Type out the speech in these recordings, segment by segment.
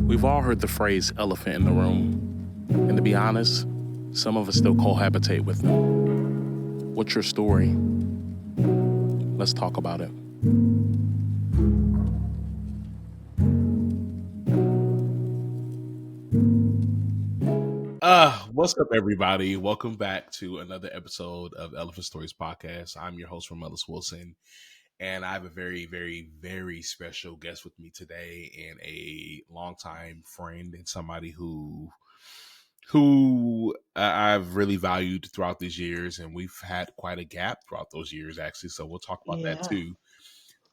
We've all heard the phrase elephant in the room, and to be honest, some of us still cohabitate with them. What's your story? Let's talk about it. What's up, everybody? Welcome back to another episode of Elephant Stories Podcast. I'm your host, Romellis Wilson, and I have a very, very, very special guest with me today, and a longtime friend and somebody who I've really valued throughout these years, and we've had quite a gap throughout those years, actually. So we'll talk about that Yeah. too.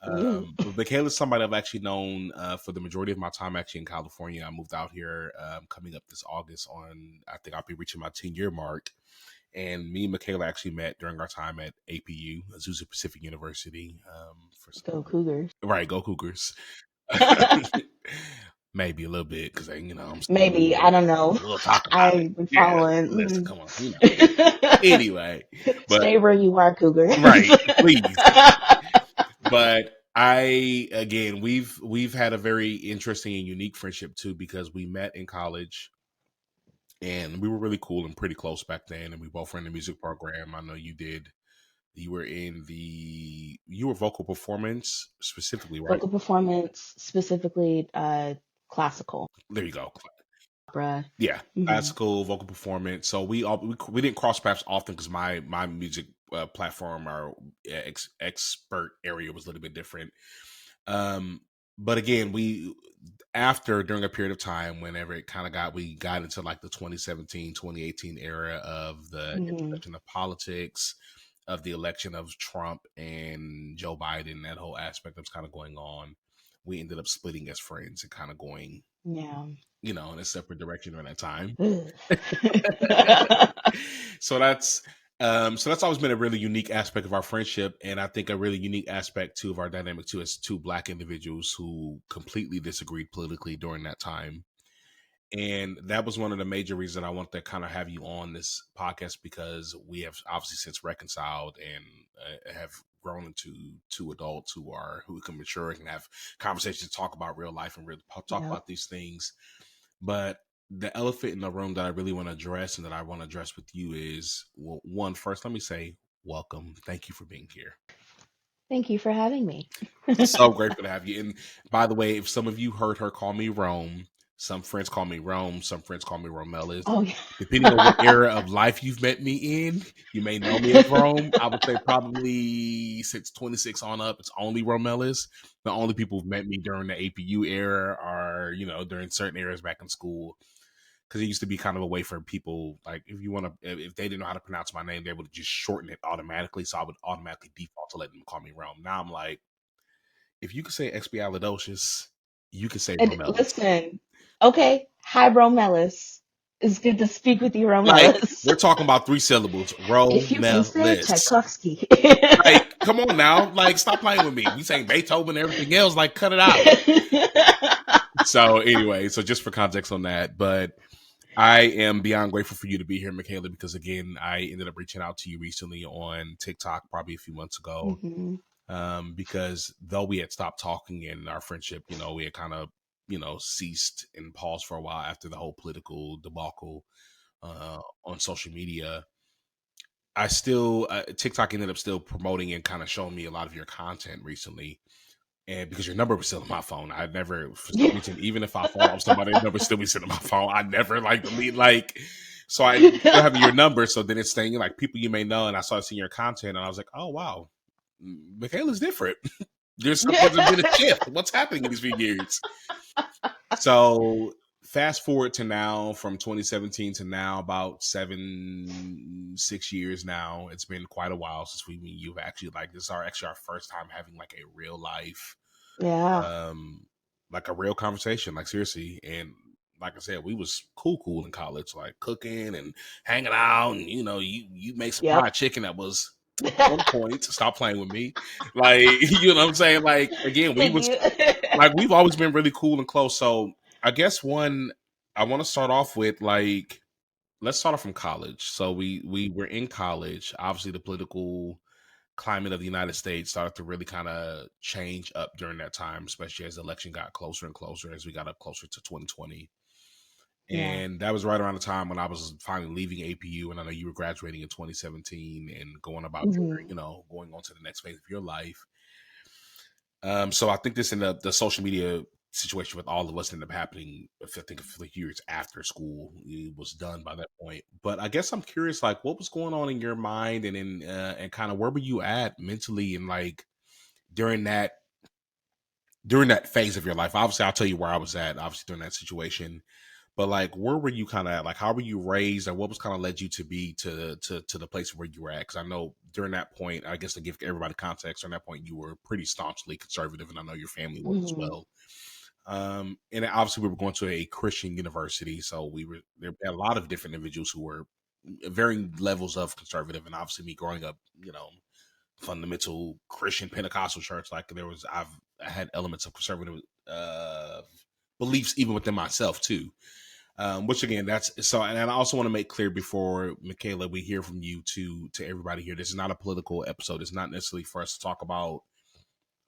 Ooh. But Mekela is somebody I've actually known for the majority of my time actually in California. I moved out here coming up this August on, I think I'll be reaching my 10-year mark. And me and Mekela actually met during our time at APU, Azusa Pacific University. Go Cougars. Right, go Cougars. Maybe a little bit because I'm still Maybe. I don't know. we'll talk about it. I've been Yeah, following. listen, come on, Anyway, but Stay where you are, Cougars. right, please. But we've had a very interesting and unique friendship too, because we met in college and we were really cool and pretty close back then, and we both were in the music program. I know you did. You were vocal performance specifically, right? Vocal performance, specifically classical. There you go. Opera. Yeah, Mhm. classical vocal performance. So we didn't cross paths often because my music platform, our expert area, was a little bit different. But again, during a period of time, whenever we got into like the 2017, 2018 era of the introduction of politics, of the election of Trump and Joe Biden, that whole aspect was kind of going on. We ended up splitting as friends and kind of going, in a separate direction during that time. So that's always been a really unique aspect of our friendship, and I think a really unique aspect too of our dynamic too, as two Black individuals who completely disagreed politically during that time. And that was one of the major reasons I wanted to kind of have you on this podcast, because we have obviously since reconciled and have grown into two adults who can mature and have conversations, talk about real life and really talk about these things. But the elephant in the room that I really want to address and that I want to address with you is, well, one, first, let me say welcome. Thank you for being here. Thank you for having me. So grateful to have you. And by the way, if some of you heard her call me Rome, some friends call me Rome, some friends call me Romellis. Oh, yeah. Depending on what era of life you've met me in, you may know me as Rome. I would say probably since 26 on up, it's only Romellis. The only people who've met me during the APU era are, during certain eras back in school. Because it used to be kind of a way for people, like if they didn't know how to pronounce my name, they would just shorten it automatically. So I would automatically default to letting them call me Rome. Now I'm like, if you could say expialidocious, you could say Romellis. Listen, okay. Hi, Romellis. It's good to speak with you, Romellis. Like, we're talking about 3 syllables. If you can say Romellis. Tchaikovsky. Like, come on now. Like, stop playing with me. We saying Beethoven and everything else. Like, cut it out. So anyway, just for context on that, but I am beyond grateful for you to be here, Mekela, because again, I ended up reaching out to you recently on TikTok probably a few months ago. Because though we had stopped talking in our friendship, we had kind of, ceased and paused for a while after the whole political debacle on social media. I still, TikTok ended up still promoting and kind of showing me a lot of your content recently. And because your number was still on my phone, I never, for some reason, even if I follow somebody's number still be sitting on my phone, I never delete, so I still have your number. So then it's saying like people you may know, and I started seeing your content, and I was like, oh wow, Mekela's different. There's been a shift. What's happening in these few years? So fast forward to now, from 2017 to now, about 6 years now. It's been quite a while since you've actually this is our first time having like a real life, like a real conversation, like seriously. And like I said, we was cool in college, like cooking and hanging out, and you make some fried chicken that was on point. Stop playing with me, like you know what I'm saying. Like again, we've always been really cool and close. So I guess I want to start off with let's start off from college. So we were in college. Obviously, the political climate of the United States started to really kind of change up during that time, especially as the election got closer and closer as we got up closer to 2020. Yeah. And that was right around the time when I was finally leaving APU, and I know you were graduating in 2017 and going about your, Hmm. going on to the next phase of your life. So I think this ended up, the social media situation with all of us ended up happening, I think, a few years after school it was done by that point. But I guess I'm curious, like, what was going on in your mind, and and kind of where were you at mentally, and like during that phase of your life? Obviously, I'll tell you where I was at, obviously during that situation. But like, where were you kind of at? Like, how were you raised, and what was kind of led you to be to the place where you were at? Because I know during that point, I guess to give everybody context, during that point, you were pretty staunchly conservative, and I know your family was as Hmm. well. And obviously, we were going to a Christian university, so there were a lot of different individuals who were varying levels of conservative, and obviously, me growing up, fundamental Christian Pentecostal church, like I had elements of conservative uh, beliefs even within myself too. Which again, that's so. And I also want to make clear before Mekela, we hear from you to everybody here. This is not a political episode. It's not necessarily for us to talk about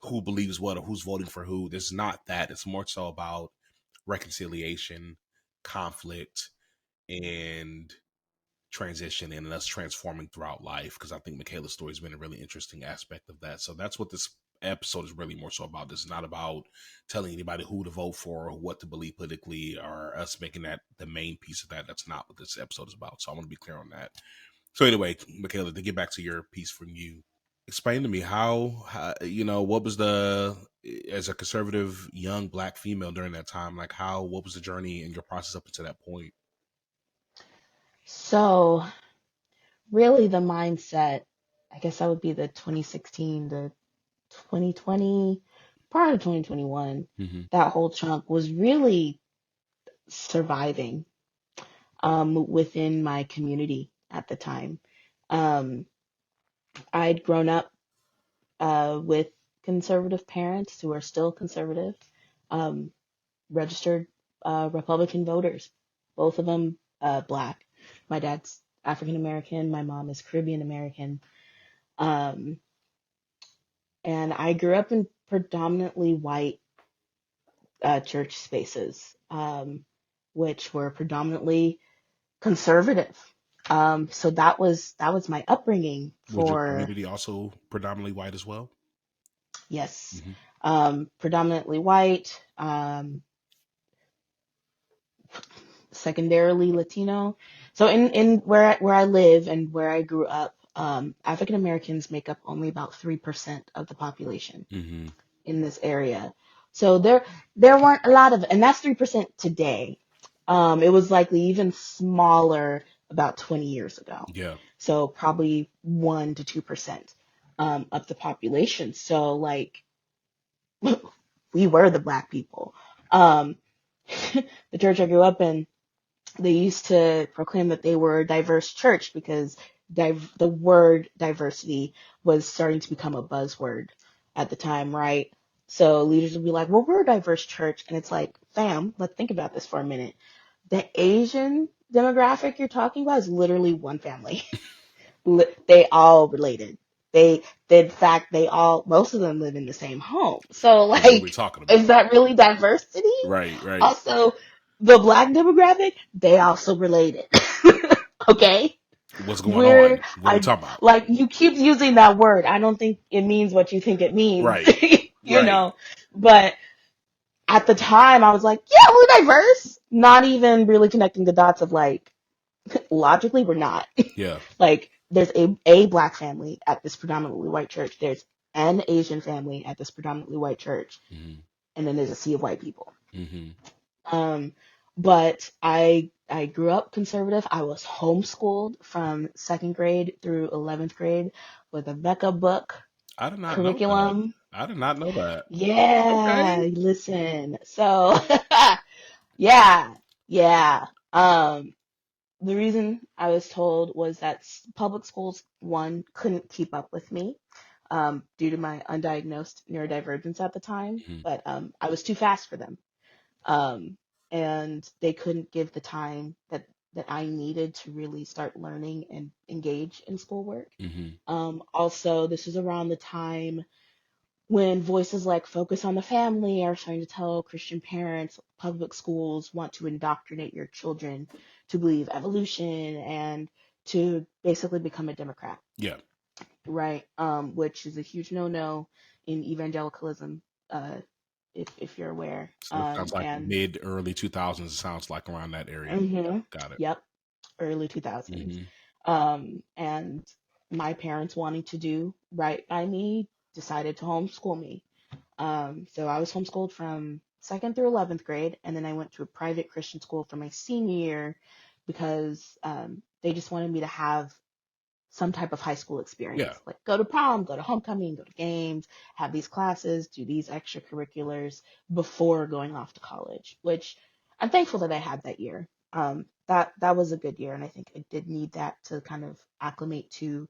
who believes what or who's voting for who. This is not that. It's more so about reconciliation, conflict, and transition, and us transforming throughout life. Because I think Mekela's story has been a really interesting aspect of that. So that's what this episode is really more so about. This is not about telling anybody who to vote for or what to believe politically, or us making that the main piece of that. That's not what this episode is about. So I want to be clear on that. So anyway, Mekela, to get back to your piece from you, explain to me how what was the, as a conservative young Black female during that time, like what was the journey and your process up until that point? So really the mindset, I guess that would be the 2016 to 2020, prior to 2021, Mm-hmm. that whole chunk was really surviving within my community at the time. Um, I'd grown up with conservative parents who are still conservative, um, registered Republican voters, both of them Black. My dad's African American, my mom is Caribbean American. Um, and I grew up in predominantly white church spaces, which were predominantly conservative. So that was my upbringing Was your for, community also predominantly white as well? yes, Mm-hmm. predominantly white, secondarily Latino. So in where I live and where I grew up, African Americans make up only about 3% of the population Mm-hmm. in this area. So there weren't a lot of, and that's 3% today. It was likely even smaller about 20 years ago. Yeah. So probably 1 to 2% of the population. So like we were the Black people. Um, the church I grew up in, they used to proclaim that they were a diverse church because the word diversity was starting to become a buzzword at the time, right? So leaders would be like, well, we're a diverse church. And it's like, fam, let's think about this for a minute. The Asian demographic you're talking about is literally one family. They all related. In fact, most of them live in the same home. So, So what are we like, talking is about? that really diversity? Right, right. Also, the Black demographic, they also related. Okay? What's going We're, on? What are we talking about? like, you keep using that word. I don't think it means what you think it means, Right, you right. know? But at the time, I was like, yeah, we're diverse. Not even really connecting the dots of, like, logically, we're not. Yeah. Like, there's a Black family at this predominantly white church. There's an Asian family at this predominantly white church. Mm-hmm. And then there's a sea of white people. Mm-hmm. Um, but I grew up conservative. I was homeschooled from second grade through 11th grade with a Becca book I did not know that. curriculum. I did not know that. Okay. Yeah, listen. So yeah, yeah. The reason I was told was that public schools, one, couldn't keep up with me due to my undiagnosed neurodivergence at the time, Mm-hmm. but I was too fast for them. Um, and they couldn't give the time that that I needed to really start learning and engage in schoolwork. Mm-hmm. Also, this is around the time when voices like Focus on the Family are starting to tell Christian parents public schools want to indoctrinate your children to believe evolution and to basically become a Democrat, Yeah. right? Which is a huge no-no in evangelicalism, if you're aware. So it sounds like And mid early 2000s. It sounds like around that area. mhm, Got it. yep, early 2000s. Mm-hmm. And my parents wanting to do right by me decided to homeschool me. So I was homeschooled from second through 11th grade, and then I went to a private Christian school for my senior year because they just wanted me to have some type of high school Yeah. experience, like go to prom, go to homecoming, go to games, have these classes, do these extracurriculars before going off to college, which I'm thankful that I had that year. That was a good year, and I think I did need that to kind of acclimate to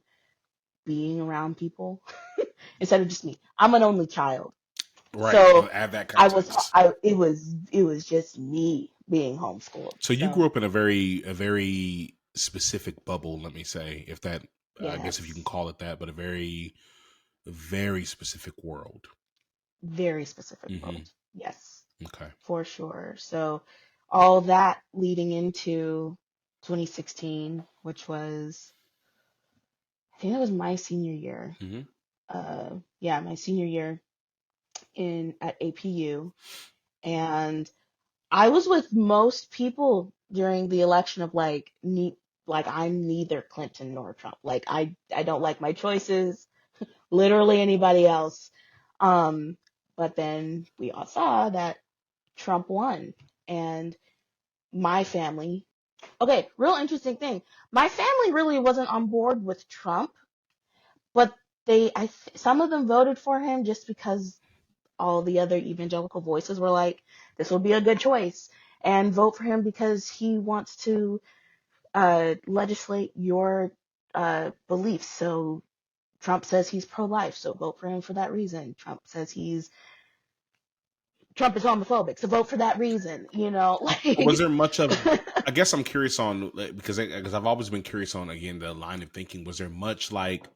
being around people instead of just me. I'm an only child, Right. so Add that I was context. it was just me being homeschooled. So you So grew up in a very specific bubble, let me say, if that I guess if you can yes, call it that, but a very specific world. very specific Mm-hmm. world. Yes, Okay. for sure. So all that leading into 2016, which was I think that was my senior year. Mm-hmm. Yeah, my senior year in at APU, and I was with most people during the election of like I'm neither Clinton nor Trump. Like I don't like my choices, literally anybody else. Um, but then we all saw that Trump won, and my family. Okay, real interesting thing. My family really wasn't on board with Trump, but some of them voted for him just because all the other evangelical voices were like, this will be a good choice, and vote for him because he wants to legislate your beliefs. So Trump says he's pro-life, so vote for him for that reason. Trump is homophobic, so vote for that reason. Was Like there much of? I guess I'm curious on because I've always been curious on again the line of thinking. Was there much like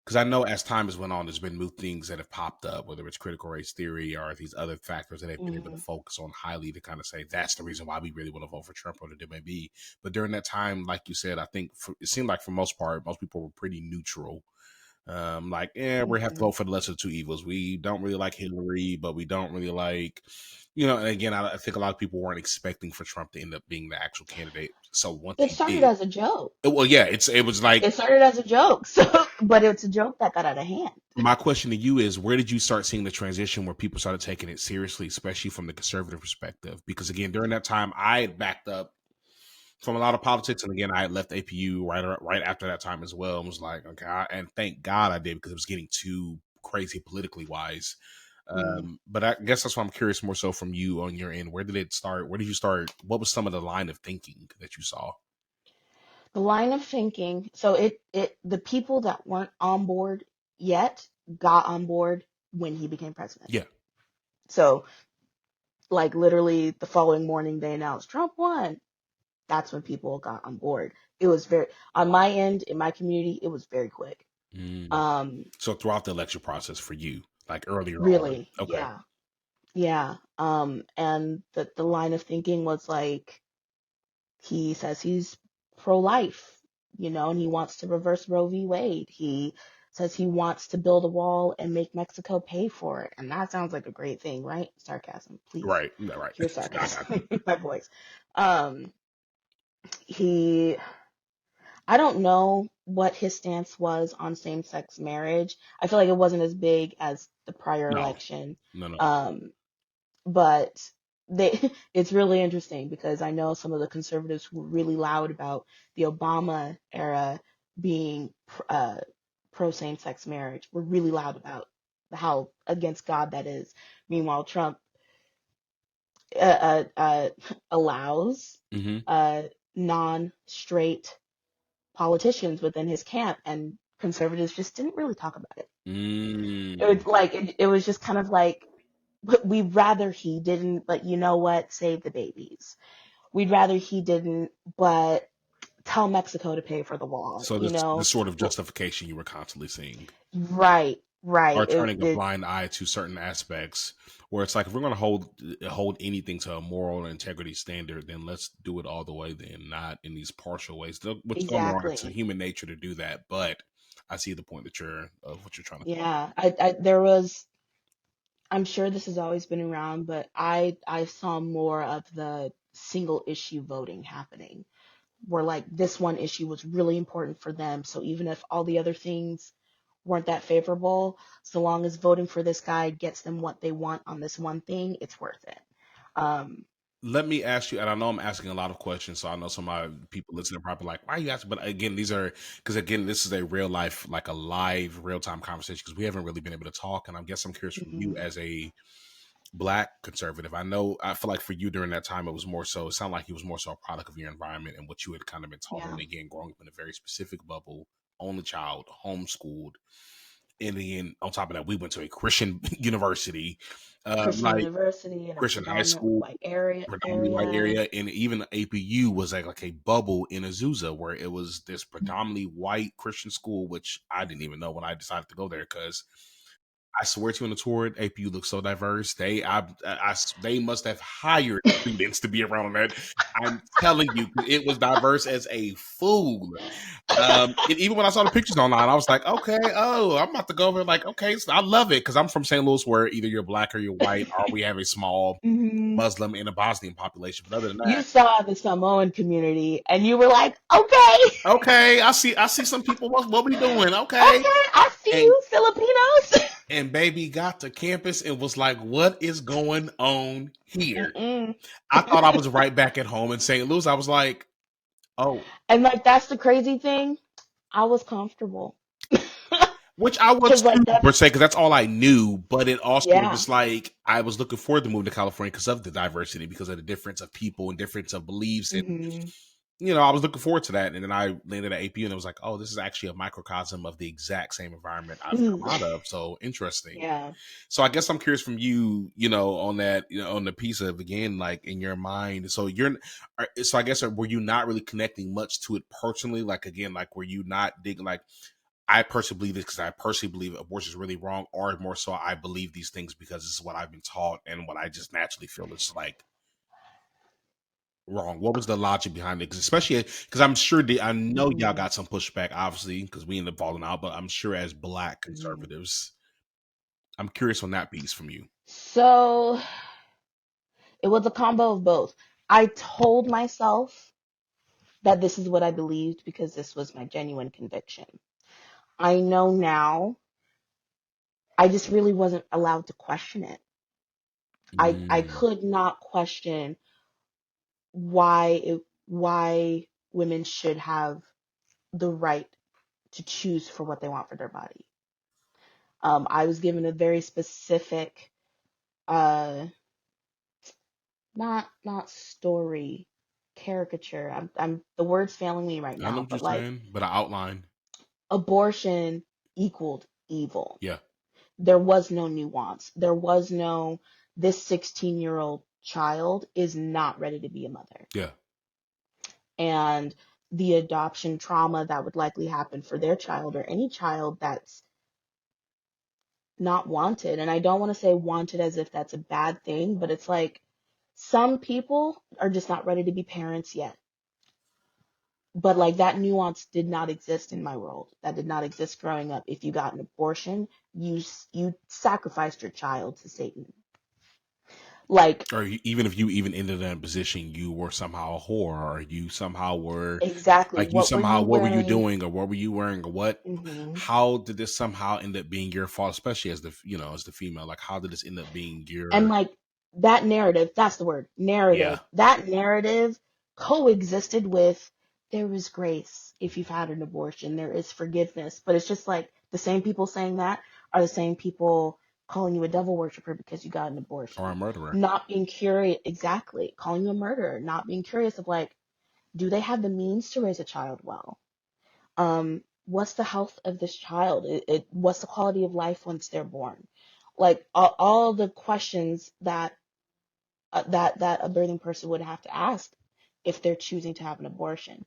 because I know as time has went on, there's been new things that have popped up, whether it's critical race theory or these other factors that they've been able to mhm, focus on highly to kind of say that's the reason why we really want to vote for Trump or it may be. But during that time, like you said, I think it seemed like for most part, most people were pretty neutral. Like, we have to mhm. vote for the lesser of two evils. We don't really like Hillary, but we don't really like, and again, I think a lot of people weren't expecting for Trump to end up being the actual candidate. So once It he started did, as a joke. well, yeah, it was like It started as a joke, so but it's a joke that got out of hand. my question to you is where did you start seeing the transition where people started taking it seriously, especially from the conservative perspective? Because again, during that time, I had backed up from a lot of politics, and again, I had left APU right after that time as well, and was like, okay, and thank God I did because it was getting too crazy politically wise. Mm. But I guess that's why I'm curious more so from you on your end. Where did it start? Where did you start? What was some of the line of thinking that you saw? The line of thinking, so the people that weren't on board yet got on board when he became president. Yeah, So like literally the following morning they announced Trump won. That's when people got on board. It was very on my end in my community, it was very quick. mm. Um, So throughout the election process for you, like earlier on, really, okay, yeah. Yeah. And the line of thinking was like he says he's pro-life, and he wants to reverse Roe v. Wade. He says he wants to build a wall and make Mexico pay for it. And that sounds like a great thing, right? Sarcasm, please. right, right. Pure I got sarcasm in my voice. Um, he, I don't know what his stance was on same-sex marriage. I feel like it wasn't as big as the prior no, election. no. Um, but they it's really interesting because I know some of the conservatives who were really loud about the Obama era being pro same-sex marriage were really loud about how against God that is. Meanwhile, Trump uh, allows Mm-hmm. uh, non-straight politicians within his camp, and conservatives just didn't really talk about it. It Mm. was like it was just kind of like we'd rather he didn't, but you know what? Save the babies. we'd rather he didn't, but tell Mexico to pay for the wall, So you this know? sort of justification you were constantly seeing, Right, right. or turning a blind eye to certain aspects, where it's like if we're going to hold anything to a moral and integrity standard, then let's do it all the way. Then not in these partial ways, which don't wrong. It's Exactly. human nature to do that, but I see the point that you're of what you're trying to talk Yeah. There was, I'm sure this has always been around, but I saw more of the single issue voting happening, where like this one issue was really important for them. So even if all the other things weren't that favorable, so long as voting for this guy gets them what they want on this one thing, it's worth it. Um, Let me ask you, and I know I'm asking a lot of questions, so I know some of my people listening are probably like, "Why are you asking?" But again, these are because again, this is a real life, like a live, real time conversation because we haven't really been able to talk. And I guess I'm curious from you mhm, as a Black conservative. I feel like for you during that time, it was more so. It sounded like it was more so a product of your environment and what you had kind of been taught. yeah, And again, growing up in a very specific bubble, only child, homeschooled, and then on top of that, we went to a Christian university, Christian like university in a Christian high predominantly school, white area predominantly white area. area, and even APU was like a bubble in Azusa where it was this predominantly white Christian school, which I didn't even know when I decided to go there because I swear to you, on the tour, APU looks so diverse. They must have hired students to be around that. I'm telling you, it was diverse as a fool. And even when I saw the pictures online, I was like, okay, oh, I'm about to go over. Like, okay, so I love it because I'm from St. Louis, where either you're Black or you're white, or we have a small Hmm. Muslim and a Bosnian population. But other than You that, saw the Samoan community and you were like, okay, okay, I see some people. What we doing? Okay, okay, I see and you, Filipinos. and baby got to campus and was like, what is going on here? Mm-mm. I thought I was right back at home in St. Louis. I was like, oh, And like that's the crazy thing. I was comfortable. which I was Cause too, like per that's se, because that's all I knew. But it also was yeah. just like I was looking forward to moving to California because of the diversity, because of the difference of people and difference of beliefs. And, Hmm. I was looking forward to that. And then I landed at APU and it was like, oh, this is actually a microcosm of the exact same environment I've come out of. So interesting. Yeah. So I guess I'm curious from you, on that, on the piece of again, like in your mind. So I guess were you not really connecting much to it personally? Like again, like were you not digging? Like I personally believe this because I personally believe abortion is really wrong, or more so I believe these things because this is what I've been taught and what I just naturally feel is like wrong. What was the logic behind it? 'Cause especially because I'm sure I know y'all Hmm. got some pushback, obviously, because we ended up falling out. But I'm sure as Black Hmm. conservatives, I'm curious on that piece from you. So it was a combo of both. I told myself that this is what I believed because this was my genuine conviction. I know now I just really wasn't allowed to question it. I Mm. could not question why women should have the right to choose for what they want for their body. I was given a very specific, uh, not story, caricature. I'm the words failing me right I know now, what you're but like saying, but I outline. abortion equaled evil. Yeah, There was no nuance. There was no this 16-year-old child is not ready to be a mother. yeah. And the adoption trauma that would likely happen for their child or any child that's not wanted. And I don't want to say wanted as if that's a bad thing, but it's like some people are just not ready to be parents yet. But like that nuance did not exist in my world. That did not exist growing up. If you got an abortion, you sacrificed your child to Satan. Like Or even if you even ended in a position, you were somehow a whore, or you somehow were exactly like you what were somehow you what were you wearing? doing, or what were you wearing, or what? Hmm. How did this somehow end up being your fault, especially as the female? Like how did this end up being And your? like that narrative, that's the word, Yeah, narrative. That narrative coexisted with there is grace if you've had an abortion, there is forgiveness. But it's just like the same people saying that are the same people calling you a devil worshiper because you got an or a abortion. murderer. Not being curious, exactly, calling you a murderer, not being curious of like, do they have the means to raise a child well? What's the health of this child? What's the quality of life once they're born? Like all the questions that that a birthing person would have to ask if they're choosing to have an abortion.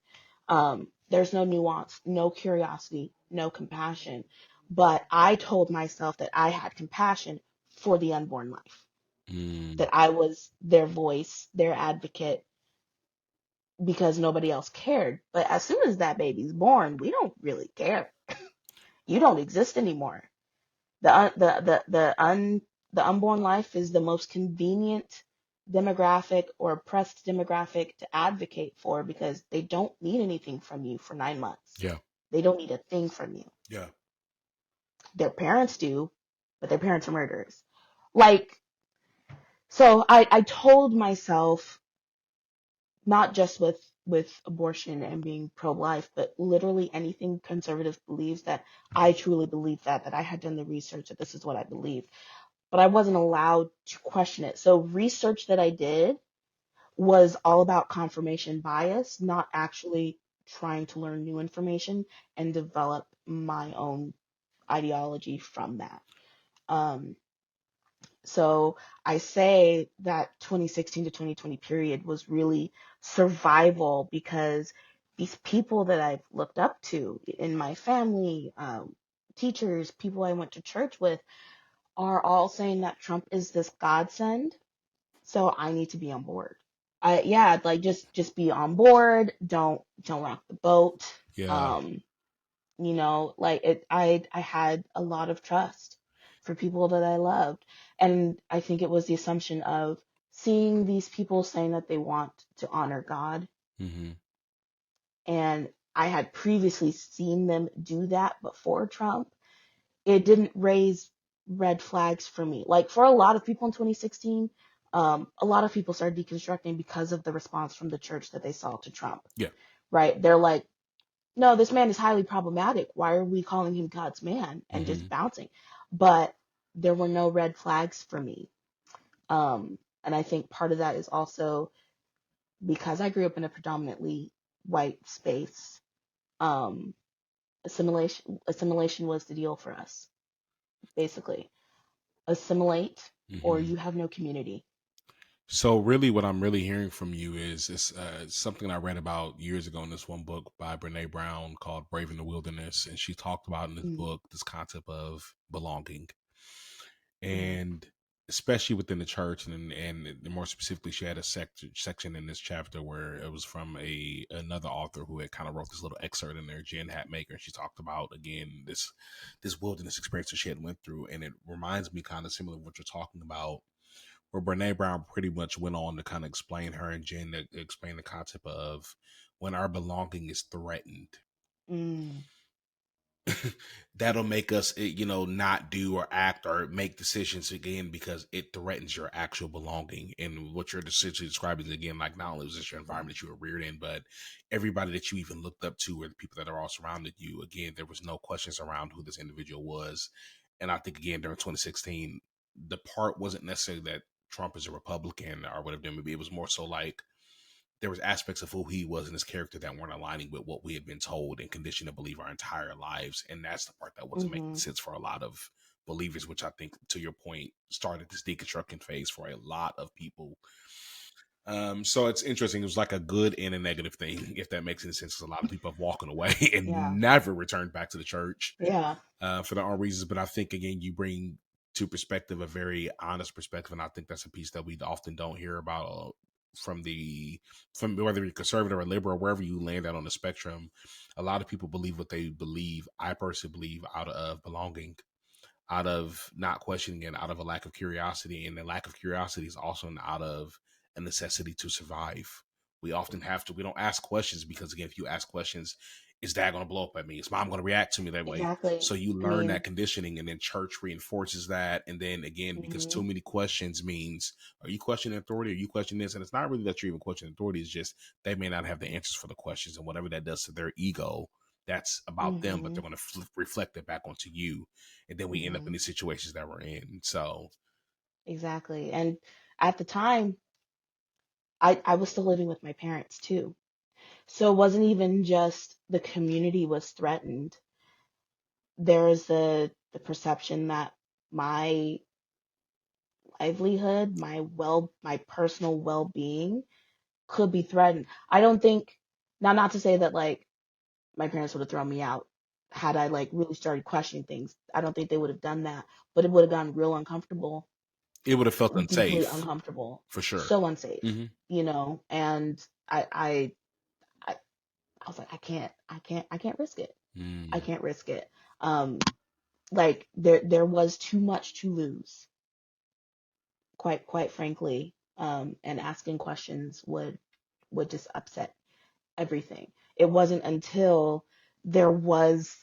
There's no nuance, no curiosity, no compassion. But I told myself that I had compassion for the unborn life, Mm, that I was their voice, their advocate, because nobody else cared. But as soon as that baby's born, we don't really care. You don't exist anymore. The unborn life is the most convenient demographic or oppressed demographic to advocate for because they don't need anything from you for 9 months. yeah. They don't need a thing from you. Yeah. Their parents do, but their parents are murderers. Like, so I told myself, not just with abortion and being pro-life, but literally anything conservative believes, that I truly believe that I had done the research, that this is what I believe, but I wasn't allowed to question it. So research that I did was all about confirmation bias, not actually trying to learn new information and develop my own ideology from that. Um, so I say that 2016 to 2020 period was really survival, because these people that I've looked up to in my family, teachers, people I went to church with, are all saying that Trump is this godsend. So I need to be on board. Yeah, like just be on board. Don't rock the boat. Yeah. Um, like I had a lot of trust for people that I loved. And I think it was the assumption of seeing these people saying that they want to honor God. Mm-hmm. And I had previously seen them do that before Trump. It didn't raise red flags for me. Like for a lot of people in 2016, a lot of people started deconstructing because of the response from the church that they saw to Trump, Yeah. right? They're like, no, this man is highly problematic. Why are we calling him God's man, and Mm-hmm. just bouncing? But there were no red flags for me. And I think part of that is also because I grew up in a predominantly white space. Um, assimilation was the deal for us, basically. Assimilate or Mm-hmm. you have no community. So really, what I'm really hearing from you is something I read about years ago in this one book by Brene Brown called "Brave in the Wilderness," and she talked about in this Mm, book this concept of belonging, mm, and especially within the church, and more specifically, she had a section in this chapter where it was from another author who had kind of wrote this little excerpt in there, Jen Hatmaker. And she talked about again this wilderness experience that she had went through, and it reminds me kind of similar to what you're talking about, where Brene Brown pretty much went on to kind of explain, her and Jen to explain the concept of when our belonging is threatened. mm, That'll make us, not do or act or make decisions again because it threatens your actual belonging. And what you're essentially describing is, again, like not only was this your environment that you were reared in, but everybody that you even looked up to or the people that are all surrounded you. Again, there was no questions around who this individual was. And I think, again, during 2016, the part wasn't necessarily that Trump is a Republican or whatever. Maybe it was more so like there was aspects of who he was and his character that weren't aligning with what we had been told and conditioned to believe our entire lives. And that's the part that wasn't making mm-hmm, sense for a lot of believers, which I think, to your point, started this deconstruction phase for a lot of people. So it's interesting. It was like a good and a negative thing, if that makes any sense, because a lot of people have walked away yeah, and never returned back to the church yeah, for their own reasons. But I think, again, you bring to perspective a very honest perspective, and I think that's a piece that we often don't hear about from whether you're conservative or liberal, wherever you land out on the spectrum. A lot of people believe what they believe. I personally believe out of belonging, out of not questioning it, out of a lack of curiosity. And the lack of curiosity is also out of a necessity to survive. We often have to, we don't ask questions because, again, if you ask questions, is dad going to blow up at me? Is mom going to react to me that way? exactly. So you I learn mean, that conditioning, and then church reinforces that. And then again, because mm-hmm, too many questions means, are you questioning authority? Are you questioning this? And it's not really that you're even questioning authority. It's just they may not have the answers for the questions, and whatever that does to their ego, that's about them, but mm-hmm, they're going to reflect it back onto you, and then we end up mm-hmm, in these situations that we're in. So exactly. And at the time, I was still living with my parents too. So it wasn't even just the community was threatened. There's the perception that my livelihood, my personal well-being could be threatened. I don't think, now, not to say that like my parents would have thrown me out had I like really started questioning things. I don't think they would have done that, but it would have gotten real uncomfortable, It would have felt deeply unsafe uncomfortable, for sure. so unsafe, Hmm. and I, I was like, I can't risk it. I Mm, can't risk it. Um, like there was too much to lose, quite frankly. And asking questions would just upset everything. It wasn't until there was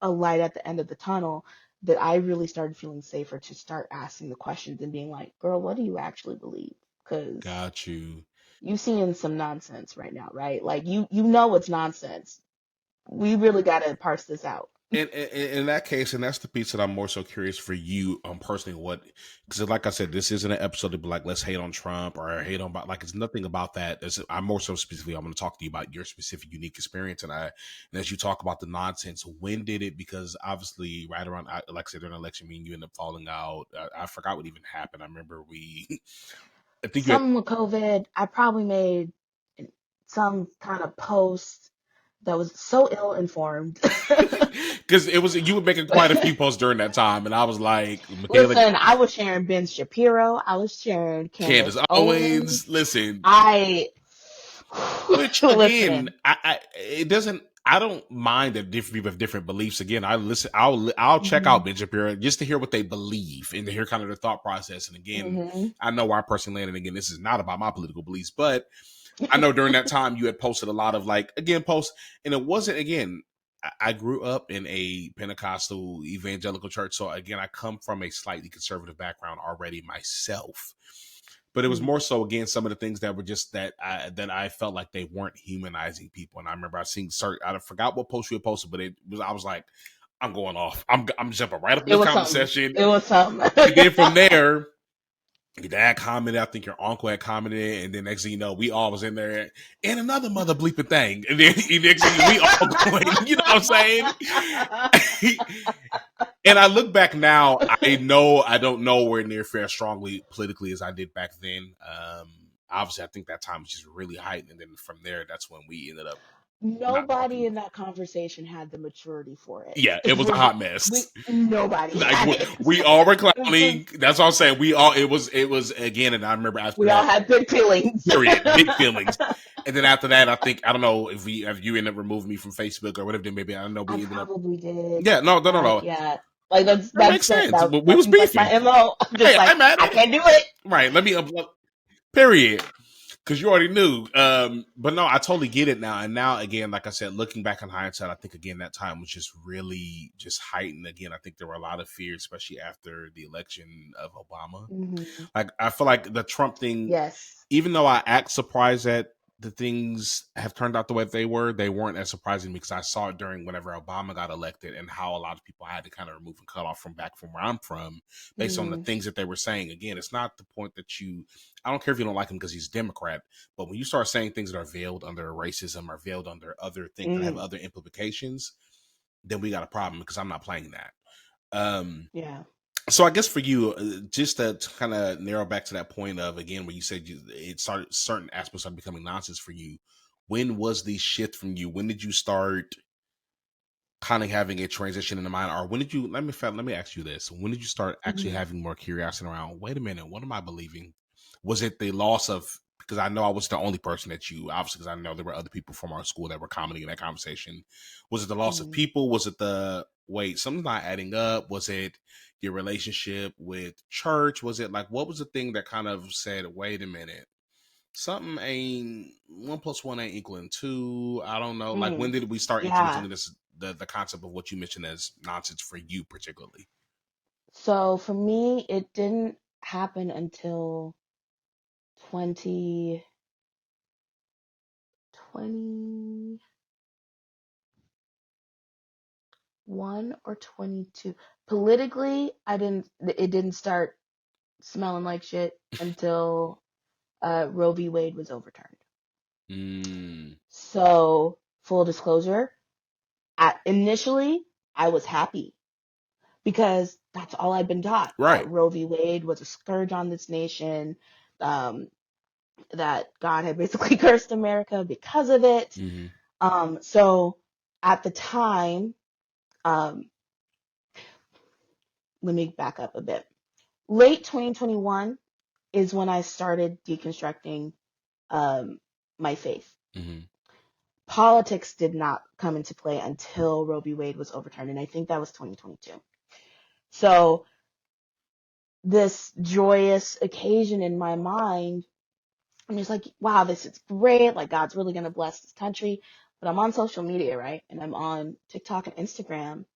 a light at the end of the tunnel that I really started feeling safer to start asking the questions and being like, girl, what do you actually believe? Because got you. you seeing some nonsense right now, right? Like you know it's nonsense. We really got to parse this out. In that case, and that's the piece that I'm more so curious for you, personally, what, because like I said, this isn't an episode to be like, let's hate on Trump or hate on, like, it's nothing about that. I'm more so specifically, I'm going to talk to you about your specific unique experience. And as you talk about the nonsense, when did it, because obviously right around, like I said, during the election, me and you ended up falling out. I forgot what even happened. I remember I think you had, Something with COVID, I probably made some kind of post that was so ill informed. because you were making quite a few posts during that time. And I was like, Mekela, Listen, I was sharing Ben Shapiro. I was sharing Candace Candace Owens. Owens, listen. I Which again, listen. it doesn't. I don't mind that different people have different beliefs. Again, I listen. I'll check Hmm. out Ben Shapiro just to hear what they believe and to hear kind of their thought process. And again, Hmm. I know where I personally landed. Again, this is not about my political beliefs, but I know during that time you had posted a lot of like again posts, and it wasn't again. I grew up in a Pentecostal evangelical church, so again, I come from a slightly conservative background already myself. But it was more so again some of the things that were just that I felt like they weren't humanizing people. And I remember I seen certain, I forgot what post you had posted, but it was, I was like, I'm going off. I'm jumping right up in It this was comment something. session. It was something. And then from there, your dad commented, I think your uncle had commented, and then next thing you know, we all was in there and another mother bleeping thing. And then next thing we all going, you know what I'm saying? And I look back now, I know I don't know where near fair strongly politically as I did back then. Obviously, I think that time was just really heightened, and then from there, that's when we ended up not Nobody talking. in that conversation had the maturity for it. Yeah, it If was a we're hot mess. nobody Like had it. we all were It was, clowning. That's all I'm saying. We all it was again, and I remember after we all that, had big feelings. period, big feelings. And then after that, I think I don't know if you end up removing me from Facebook or whatever. Then maybe I don't know. I We ended up. probably did. Yeah, no, no, no, no. Yeah. Like That makes sense. We that was seems like my beefing. MO. I'm just Hey, like, I'm at I it. can't do it. Right. Let me upload. Period. Because you already knew. But no, I totally get it now. And now, again, like I said, looking back in hindsight, I think again that time was just really just heightened. Again, I think there were a lot of fears, especially after the election of Obama. Hmm. Like I feel like the Trump thing, Yes. even though I act surprised that the things have turned out the way they were, they weren't as surprising because I saw it during whenever Obama got elected and how a lot of people had to kind of remove and cut off from back from where I'm from based on the Hmm. things that they were saying. Again, it's not the point that I don't care if you don't like him because he's Democrat, but when you start saying things that are veiled under racism or veiled under other things that have Mm. other implications, then we got a problem because I'm not playing that. Um, Yeah. so I guess for you, just to kind of narrow back to that point of again where you said it started certain aspects started becoming nonsense for you. When was the shift from you? When did you start kind of having a transition in the mind, or when did you? Let me ask you this: when did you start actually Hmm. having more curiosity around? Wait a minute, what am I believing? Was it the loss of? Because I know I was the only person that you obviously because I know there were other people from our school that were commenting in that conversation. Was it the loss of Hmm. people? Was it the wait? Something's not adding up. Was it your relationship with church? Was it like what was the thing that kind of said, wait a minute? Something ain't 1 + 1 ain't equaling 2. I don't know. Like Mm. when did we start Yeah. introducing this the concept of what you mentioned as nonsense for you particularly? So for me, it didn't happen until 2021 or 22. Politically, it didn't start smelling like shit until Roe v. Wade was overturned. Mm, So, full disclosure, initially, I was happy because that's all I'd been taught, right. that Roe v. Wade was a scourge on this nation. Um, that God had basically cursed America because of it. So at the time, um, let me back up a bit. Late 2021 is when I started deconstructing my faith. Politics did not come into play until Roe v. Wade was overturned, and I think that was 2022. So this joyous occasion in my mind, I'm just like, wow, this is great. Like, God's really going to bless this country. But I'm on social media, right? And I'm on TikTok and Instagram,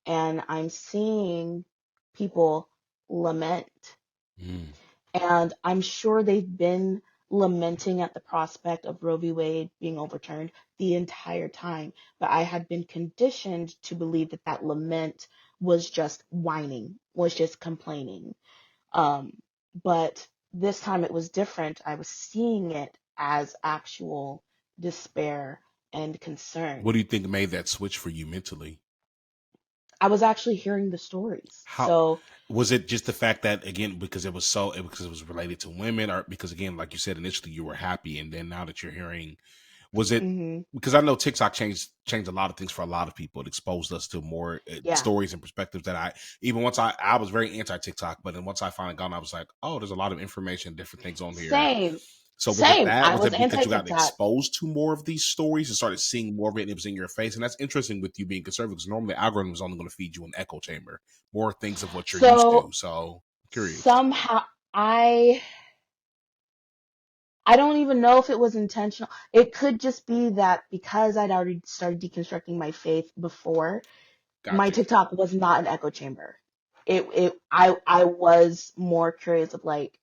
and I'm seeing people lament. And I'm sure they've been lamenting at the prospect of Roe v. Wade being overturned the entire time. But I had been conditioned to believe that that lament was just whining, was just complaining. But this time it was different. I was seeing it as actual despair and concern. What do you think made that switch for you mentally? I was actually hearing the stories. How So was it? Just the fact that, again, because it was related to women, or because, again, like you said, initially you were happy, and then now that you're hearing, was it because I know TikTok changed a lot of things for a lot of people. It exposed us to more stories and perspectives that I was very anti TikTok, but then once I finally got on, I was like, oh, there's a lot of information, different things on here. Same. So was it that? I Was was it because you got anti-TikTok. exposed to more of these stories and started seeing more of it, and it was in your face? And that's interesting with you being conservative, because normally the algorithm is only going to feed you an echo chamber, more things of what you're used to. So curious. Somehow I don't even know if it was intentional. It could just be that because I'd already started deconstructing my faith before, my TikTok was not an echo chamber. I was more curious of like,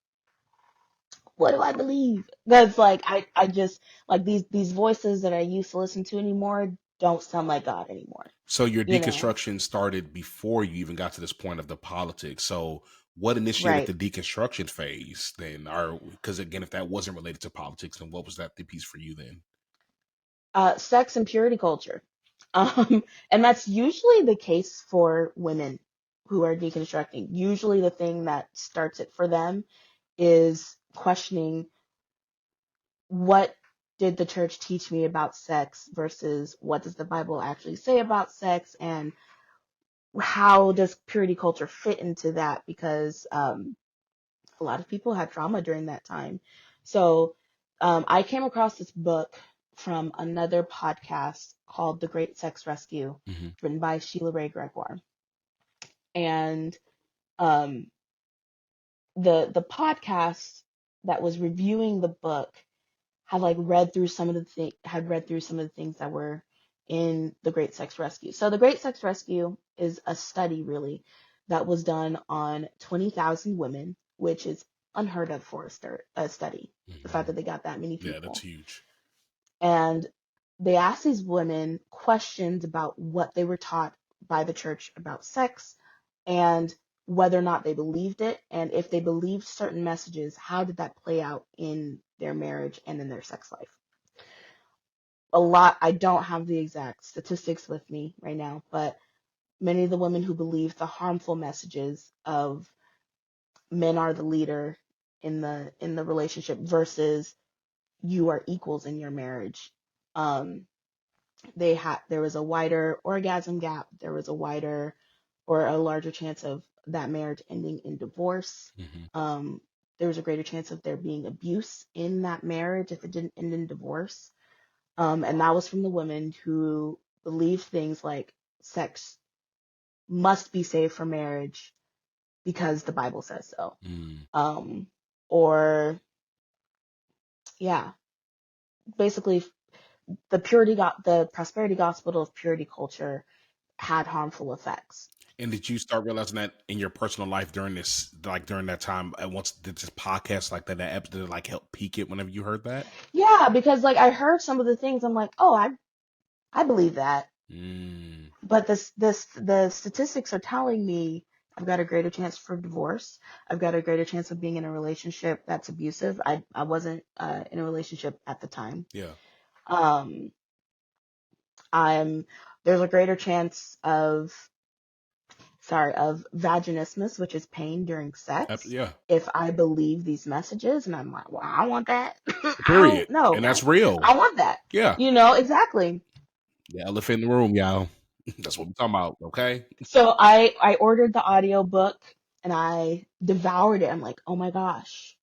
what do I believe? That's like I just like these voices that I used to listen to anymore don't sound like God anymore. So your deconstruction started before you even got to this point of the politics. So what initiated the deconstruction phase then? Or because, again, if that wasn't related to politics, then what was that the piece for you then? Sex and purity culture. And that's usually the case for women who are deconstructing. Usually the thing that starts it for them is questioning, what did the church teach me about sex versus what does the Bible actually say about sex, and how does purity culture fit into that? Because a lot of people had trauma during that time. So I came across this book from another podcast called The Great Sex Rescue, written by Sheila Ray Gregoire. And the podcast that was reviewing the book had read through some of the things that were in The Great Sex Rescue. So The Great Sex Rescue is a study, really, that was done on 20,000 women, which is unheard of for a study. The fact that they got that many people. Yeah, that's huge. And they asked these women questions about what they were taught by the church about sex, and whether or not they believed it, and if they believed certain messages, how did that play out in their marriage and in their sex life. I don't have the exact statistics with me right now, but many of the women who believed the harmful messages of men are the leader in the relationship versus you are equals in your marriage, there was a wider orgasm gap, there was a wider or a larger chance of that marriage ending in divorce. There was a greater chance of there being abuse in that marriage if it didn't end in divorce. And that was from the women who believed things like sex must be saved for marriage because the Bible says so. Or, yeah, basically the prosperity gospel of purity culture had harmful effects. And did you start realizing that in your personal life during that time? Once did this podcast that app, did it help peak it whenever you heard that? Yeah, because I heard some of the things, I'm like, oh, I believe that. But the statistics are telling me I've got a greater chance for divorce. I've got a greater chance of being in a relationship that's abusive. I wasn't in a relationship at the time. Yeah. There's a greater chance of of vaginismus, which is pain during sex, Yeah. if I believe these messages and I'm like, well, I want that. I Period. don't know. And that's real. I want that. Yeah. Exactly. The elephant in the room, y'all. That's what we're talking about. Okay. So I ordered the audiobook and I devoured it. I'm like, oh my gosh,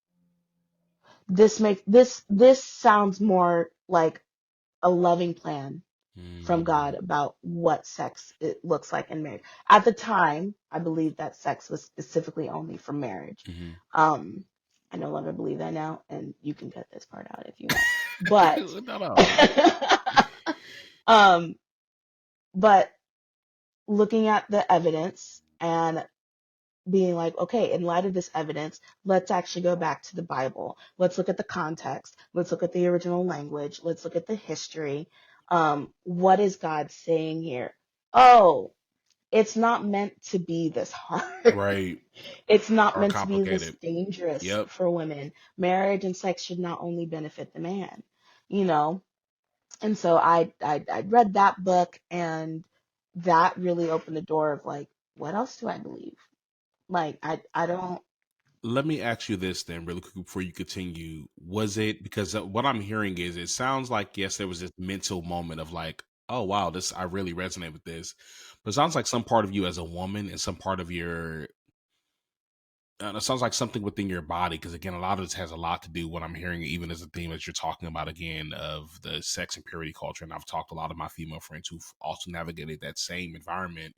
this sounds more like a loving plan from God about what sex it looks like in marriage. At the time, I believed that sex was specifically only for marriage. Um, I no longer believe that now, and you can cut this part out if you want. But No. um, but looking at the evidence and being like, okay, in light of this evidence, let's actually go back to the Bible. Let's look at the context. Let's look at the original language. Let's look at the history. What is God saying here? Oh, it's not meant to be this hard. Right. It's not Or meant to be this complicated. dangerous Yep. for women. Marriage and sex should not only benefit the man, you know? And so I read that book, and that really opened the door of like, what else do I believe? Like, I don't. Let me ask you this then, really quick before you continue. Was it because what I'm hearing is it sounds like, yes, there was this mental moment of like, oh, wow, this, I really resonate with this. But it sounds like some part of you as a woman and some part of your, it sounds like something within your body. Because again, a lot of this has a lot to do what I'm hearing, even as a theme that you're talking about again of the sex and purity culture. And I've talked to a lot of my female friends who've also navigated that same environment.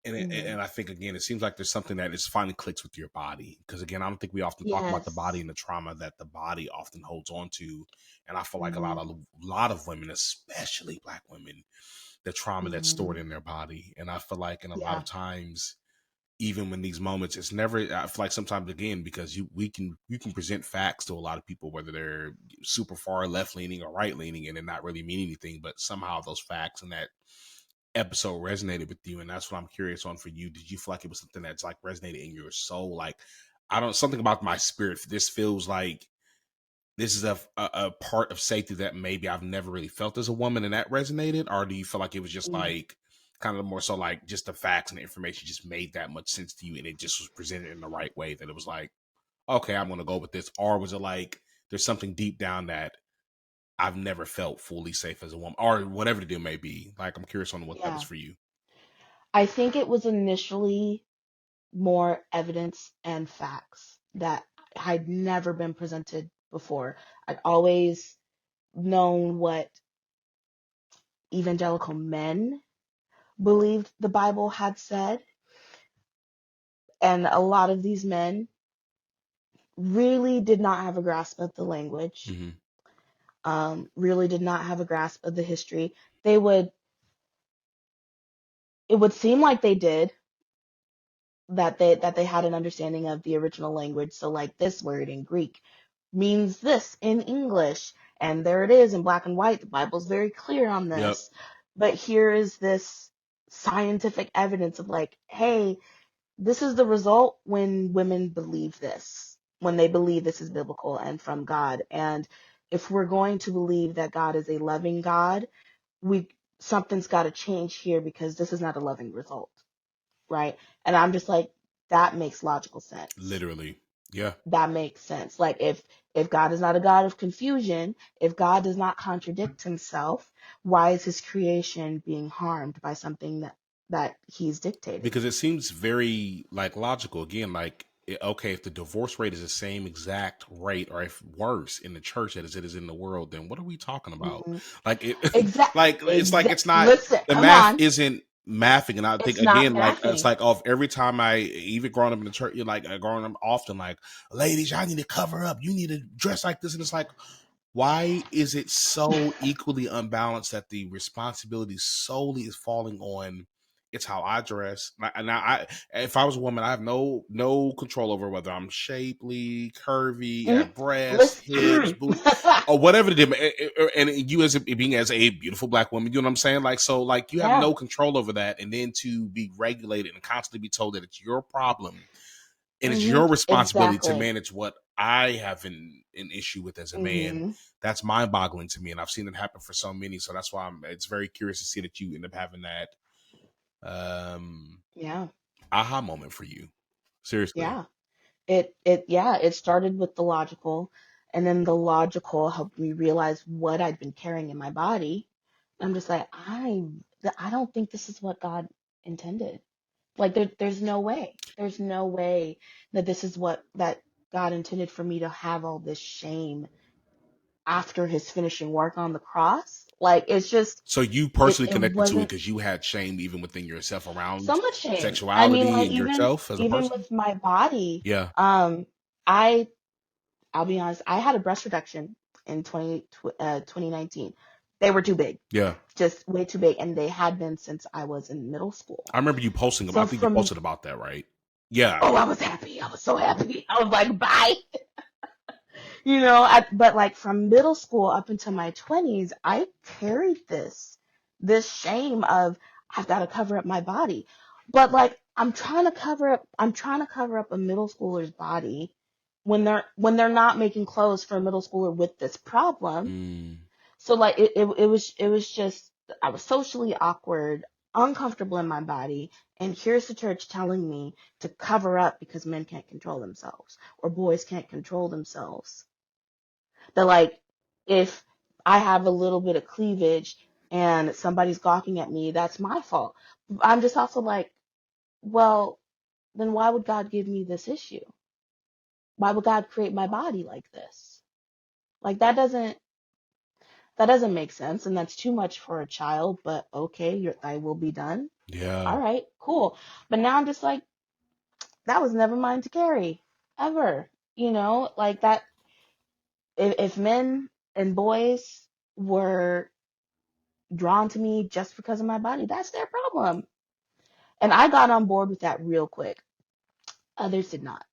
Mhm. And I think again, it seems like there's something that is finally clicks with your body because again, I don't think we often talk about the body Yes. and the trauma that the body often holds on to, and I feel like a Mhm. lot of women, especially Black women, the trauma that's stored Mhm. in their body, and I feel like in a lot Yeah. of times, even when these moments, it's never. I feel like sometimes again because you can present facts to a lot of people whether they're super far left leaning or right leaning, and it not really mean anything, but somehow those facts and that episode resonated with you, and that's what I'm curious on for you. Did you feel like it was something that's like resonated in your soul? Like, I don't, something about my spirit, this feels like this is a part of safety that maybe I've never really felt as a woman, and that resonated? Or do you feel like it was just Mm. like kind of more so like just the facts and the information just made that much sense to you, and it just was presented in the right way that it was like, okay, I'm gonna go with this? Or was it like there's something deep down that I've never felt fully safe as a woman, or whatever the deal may be? Like, I'm curious on what that was Yeah. for you. I think it was initially more evidence and facts that had never been presented before. I'd always known what evangelical men believed the Bible had said, and a lot of these men really did not have a grasp of the language, Mm-hmm. really did not have a grasp of the history. They would, it would seem like they did, that they had an understanding of the original language. So like this word in Greek means this in English, and there it is in black and white. The Bible's very clear on Yep. this. But here is this scientific evidence of like, hey, this is the result when women believe this, when they believe this is biblical and from God. And if we're going to believe that God is a loving God, we something's got to change here because this is not a loving result, right? And I'm just like, that makes logical sense. Literally. Yeah. That makes sense. Like if God is not a God of confusion, if God does not contradict himself, why is his creation being harmed by something that he's dictated? Because it seems very like logical again, like okay, if the divorce rate is the same exact rate or if worse in the church as it is in the world, then what are we talking about? Hmm. Like it Exact, like it's not, listen, the come math on. isn't mathing. And I think It's not again, like it's mathing. like off every time I even growing up in the church, you're like growing up often like, ladies, y'all need to cover up, you need to dress like this. And it's like, why is it so equally unbalanced that the responsibility solely is falling on it's how I dress? Now, if I was a woman, I have no control over whether I'm shapely, curvy, Mhm. have breasts, hips, Listen. booty, or whatever it is. And you as being as a beautiful Black woman, you know what I'm saying? Like, so like you have Yeah. no control over that, and then to be regulated and constantly be told that it's your problem and it's Hmm. your responsibility to Exactly. manage what I have an issue with as a man. Hmm. That's mind boggling to me, and I've seen it happen for so many. So that's why it's very curious to see that you end up having that um, Yeah. aha moment for you. Seriously. Yeah. It started with the logical, and then the logical helped me realize what I'd been carrying in my body. I'm just like, I don't think this is what God intended. Like there's no way. There's no way that this is what that God intended for me to have all this shame after his finishing work on the cross. Like it's just So you it, personally it connected to it wasn't because you had shame even within yourself so around much shame. I mean, sexuality like and even yourself as a even person? with my body, Yeah. I I'll be honest, I had a breast reduction in 2019. They were too big, Yeah. just way too big, and they had been since I was in middle school. I remember you posting about, I So think you from, posted about that, right? Yeah. oh, I was happy. I was so happy. I was like, bye. But like from middle school up into my 20s, I carried this shame of I've got to cover up my body. But like I'm trying to cover up a middle schooler's body when they're not making clothes for a middle schooler with this problem. Mm. So like it was just I was socially awkward, uncomfortable in my body, and here's the church telling me to cover up because men can't control themselves or boys can't control themselves. That like if I have a little bit of cleavage and somebody's gawking at me, that's my fault. I'm just also like, well, then why would God give me this issue? Why would God create my body like this? Like that doesn't make sense, and that's too much for a child, but okay, thy will be done. Yeah. All right, cool. But now I'm just like, that was never mine to carry, ever. Like that, if men and boys were drawn to me just because of my body, that's their problem. And I got on board with that real quick. Others did not.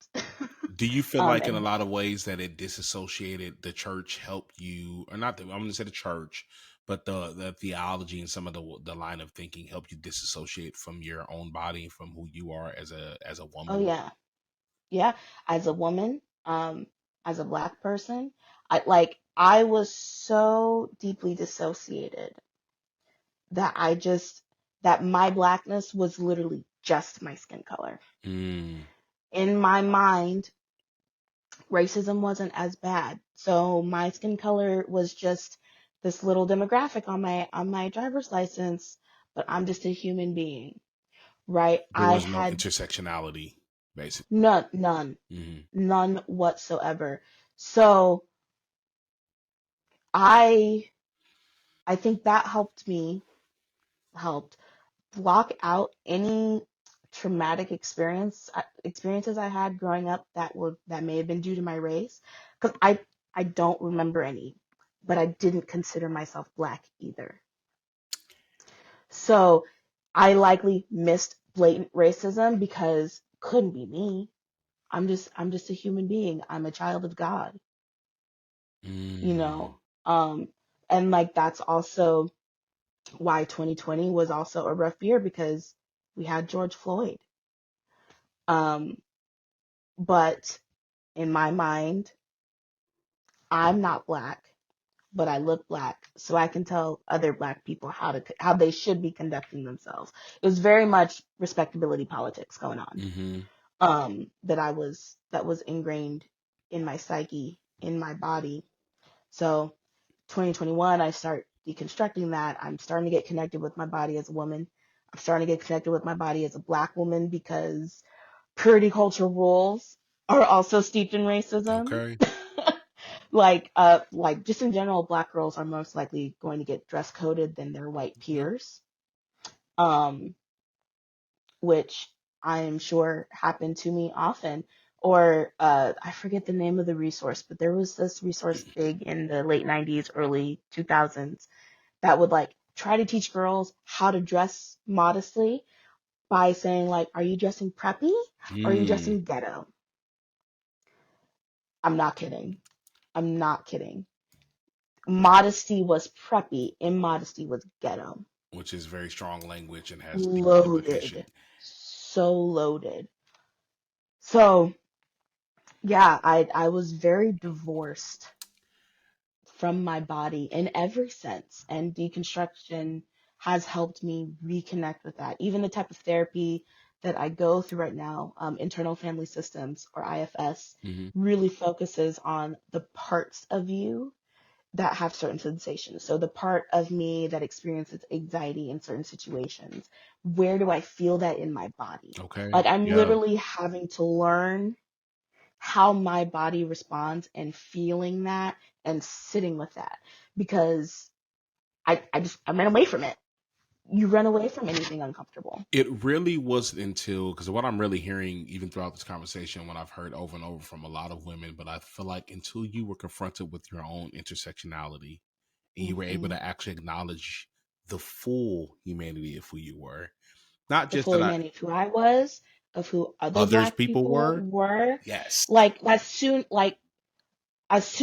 Do you feel like in a And lot of ways that it disassociated the church helped you, or not? I'm going to say the church, but the theology and some of the line of thinking helped you disassociate from your own body, from who you are as a oh woman. yeah, yeah. As a woman, as a black person, I was so deeply dissociated that that my blackness was literally just my skin color. Mm. In my mind, racism wasn't as bad. So my skin color was just this little demographic on my driver's license, but I'm just a human being, right? There I was no had intersectionality, basically. none, Mm-hmm. none whatsoever. So I I think that helped block out any traumatic experiences I had growing up that may have been due to my race, because I don't remember any, but I didn't consider myself black either. So I likely missed blatant racism because couldn't be me. I'm just a human being. I'm a child of God, you Mm. know. Um and like that's also why 2020 was also a rough year, because we had George Floyd. Um But in my mind, I'm not black, but I look black, so I can tell other black people how they should be conducting themselves. It was very much respectability politics going on. Mm-hmm. That was ingrained in my psyche, in my body. So 2021, I start deconstructing that. I'm starting to get connected with my body as a woman. I'm starting to get connected with my body as a black woman, because purity culture rules are also steeped in racism. Okay. Like just in general, black girls are most likely going to get dress coded than their white Yep. peers, um, which I am sure happened to me often. Or I forget the name of the resource, but there was this resource big in the late 90s, early 2000s that would like try to teach girls how to dress modestly by saying like, are you dressing preppy or are you Mm. dressing ghetto? I'm not kidding. I'm not kidding. Modesty was preppy, immodesty was ghetto. Which is very strong language and has deep implication. Loaded. So loaded. So yeah, I was very divorced from my body in every sense. And deconstruction has helped me reconnect with that. Even the type of therapy that I go through right now, internal family systems or IFS, Hmm. really focuses on the parts of you that have certain sensations. So the part of me that experiences anxiety in certain situations, where do I feel that in my body? Okay. Like I'm Yeah. literally having to learn how my body responds and feeling that and sitting with that because I ran away from it. You run away from anything uncomfortable. It really wasn't until, because what I'm really hearing, even throughout this conversation, what I've heard over and over from a lot of women, but I feel like until you were confronted with your own intersectionality and you were able Hmm. to actually acknowledge the full humanity of who you were, not The just full that humanity of who I was, of who other others Black people people were. were. Yes. Like as soon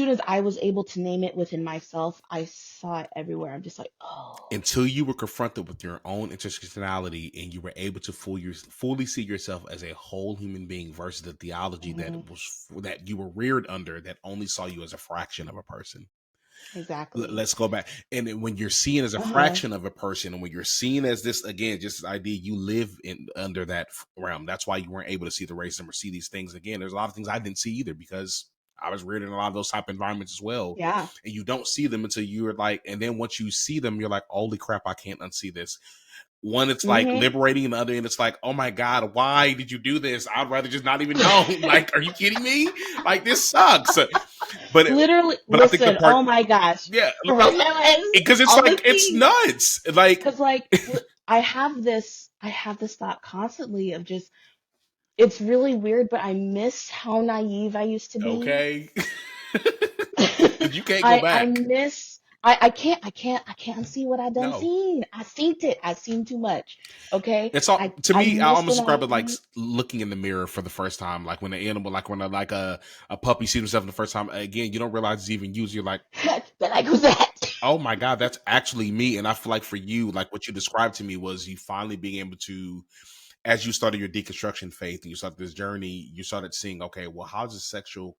as I was able to name it within myself, I saw it everywhere. I'm just like, oh, Until you were confronted with your own intersectionality and you were able to fully see yourself as a whole human being versus the theology hmm, that you were reared under that only saw you as a fraction of a person. exactly. Let's go back. And then when you're seen as a Uh-huh. fraction of a person, and when you're seen as this, again, just this idea, you live in under that realm. That's why you weren't able to see the racism or see these things. Again, there's a lot of things I didn't see either because I was reared in a lot of those type of environments as well. Yeah. And you don't see them until you're like, and then once you see them, you're like, holy crap, I can't unsee this. One, it's like Hmm. liberating, and the other, and it's like, oh my God, why did you do this? I'd rather just not even know. Like, are you kidding me? Like, this sucks. But Literally, but I think the listen, part, oh my gosh. yeah, Romance because it's on the like it's scene. nuts. Like, Cause I have this thought constantly of just, it's really weird, but I miss how naive I used to be. okay, because you can't go I back. miss I can't unsee what I done No, seen. I seen it. I seen too much. Okay. it's all to I me. I miss the almost describe it like naive. looking in the mirror for the first time, like when an animal, like when a puppy sees himself the first time. Again, you don't realize it's even you. You're like, But like who's that? oh my God, that's actually me. And I feel like for you, like what you described to me was you finally being able to, as you started your deconstruction faith and you started this journey, you started seeing, okay, well, how's the sexual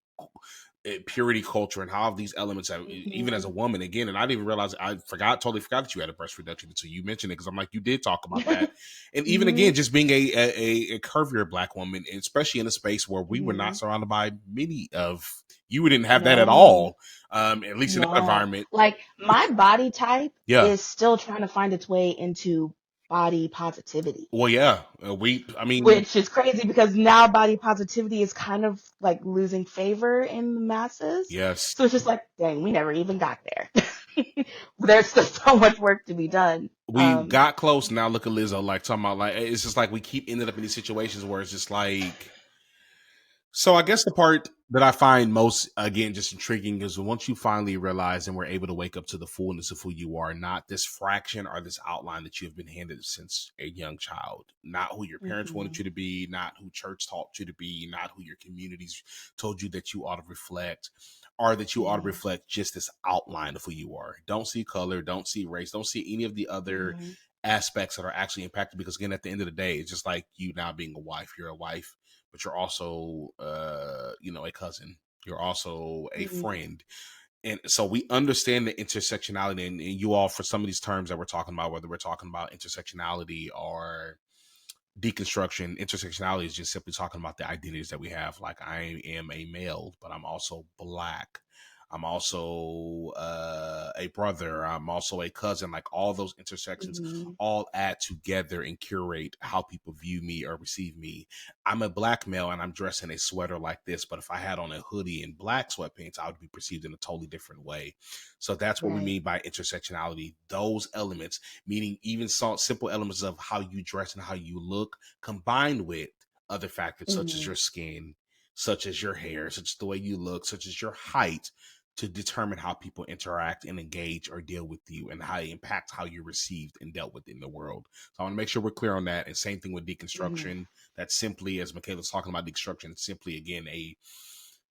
purity culture and how have these elements have, even as Hmm. a woman, again, and I didn't even realize, totally forgot that you had a breast reduction until you mentioned it, because I'm like, you did talk about that. And even Hmm. again, just being a curvier Black woman, especially in a space where we were not Hmm. surrounded by many of, you didn't have that at No. all, at least in that No. environment. Like my body type Yeah. is still trying to find its way into body positivity. Well, yeah, I mean, Which is crazy because now body positivity is kind of like losing favor in the masses. yes, So it's just like, dang, we never even got there. There's still so much work to be done. we got close. Now look at Lizzo, like talking about, like, it's just like we keep ending up in these situations where it's just like, so I guess the part that I find most, again, just intriguing is once you finally realize and we're able to wake up to the fullness of who you are, not this fraction or this outline that you have been handed since a young child, not who your parents Hmm. wanted you to be, not who church taught you to be, not who your communities told you that you ought to reflect, or that you ought to Yeah. reflect just this outline of who you are. Don't see color, don't see race, don't see any of the other Hmm. aspects that are actually impacted, because again, at the end of the day, it's just like you now being a wife. You're a wife, but you're also a cousin, you're also a Hmm. friend. And so we understand the intersectionality, and you all, for some of these terms that we're talking about, whether we're talking about intersectionality or deconstruction, intersectionality is just simply talking about the identities that we have. Like, I am a male, but I'm also Black, I'm also a brother, I'm also a cousin. Like, all those intersections Hmm. all add together and curate how people view me or receive me. I'm a Black male and I'm dressed in a sweater like this, but if I had on a hoodie and black sweatpants, I would be perceived in a totally different way. So that's what we Right. mean by intersectionality. Those elements, meaning even simple elements of how you dress and how you look, combined with other factors such as Hmm. your skin, such as your hair, such as the way you look, such as your height, to determine how people interact and engage or deal with you, and how it impacts how you're received and dealt with in the world. So I want to make sure we're clear on that. And same thing with Hmm. deconstruction. That's simply, as Mekela's talking about deconstruction, simply, again,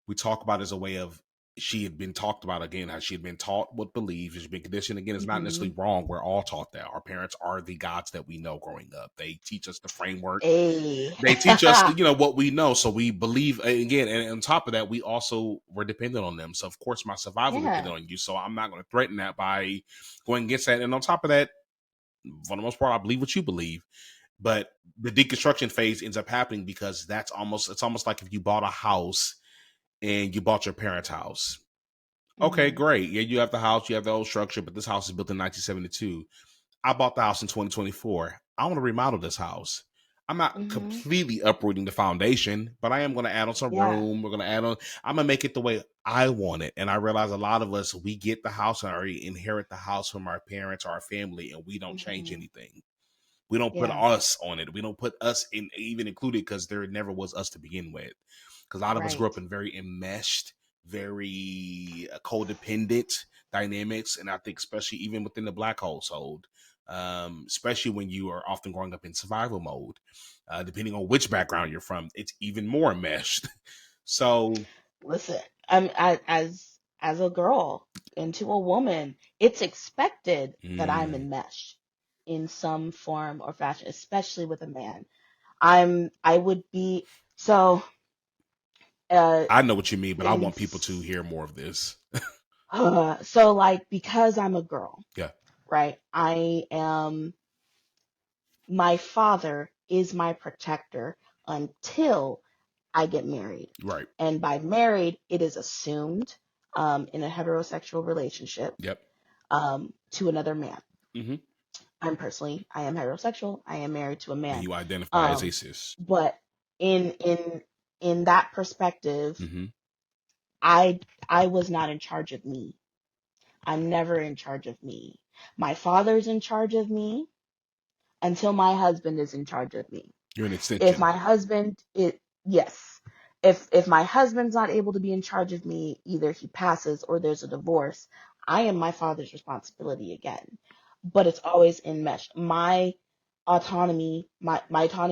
we talk about as a way of, she had been talked about, again, how she had been taught what beliefs, she's been conditioned. Again, it's not Hmm. necessarily wrong. We're all taught that. Our parents are the gods that we know growing up. They teach us the framework. Hey. They teach us, what we know. So we believe, again, and on top of that, we also were dependent on them. So of course, my survival Yeah. depended on you. So I'm not going to threaten that by going against that. And on top of that, for the most part, I believe what you believe. But the deconstruction phase ends up happening because it's almost like if you bought a house and you bought your parents' house. Okay, Mm-hmm. great. Yeah, you have the house, you have the old structure, but this house is built in 1972. I bought the house in 2024. I want to remodel this house. I'm not Mm-hmm. completely uprooting the foundation, but I am going to add on some Yeah. room. We're going to add on, I'm going to make it the way I want it. And I realize a lot of us, we get the house and already inherit the house from our parents or our family, and we don't change Mm-hmm. anything. We don't put Yeah. us on it. We don't put us in, even included, because there never was us to begin with. Because a lot of us grew Right. up in very enmeshed, very codependent dynamics, and I think especially even within the Black household, especially when you are often growing up in survival mode, depending on which background you're from, it's even more enmeshed. So, Listen, as a girl into a woman, it's expected that I'm mm, enmeshed in some form or fashion, especially with a man. I would be so uh I know what you mean, but I in want people to hear more of this. so like because I'm a girl, Yeah, right? I am my father is my protector until I get married. right. And by married, it is assumed in a heterosexual relationship Yep. to another man. Hmm. I am heterosexual. I am married to a And man. you identify as a Um, cis. but in that perspective, Hmm. I I was not in charge of me. I'm never in charge of me. My father's in charge of me until my husband is in charge of me. You're an If extension. my husband it yes. If my husband's not able to be in charge of me, either he passes or there's a divorce, I am my father's responsibility again. But it's always enmeshed. My autonomy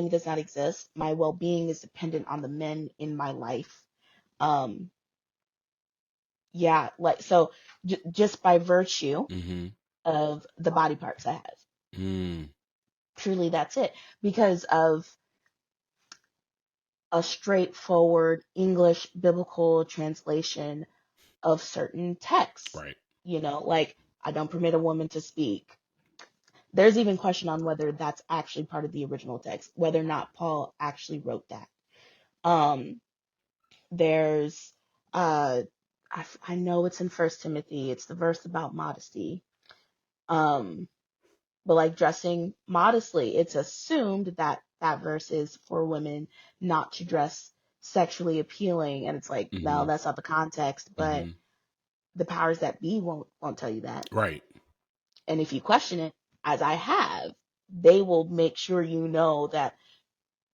does not exist. My well-being is dependent on the men in my life. Um yeah, like so just by virtue Mm-hmm. of the body parts I have. Mm, Truly that's it. Because of a straightforward English biblical translation of certain texts. right. Like I don't permit a woman to speak. There's even question on whether that's actually part of the original text, whether or not Paul actually wrote that. Um, there's I know it's in First Timothy. It's the verse about modesty. Um, but like dressing modestly, it's assumed that that verse is for women not to dress sexually appealing, and it's like, no, Mm-hmm. that's not the context. But Mm-hmm. the powers that be won't tell you that. Right. And if you question it, as I have, they will make sure you know that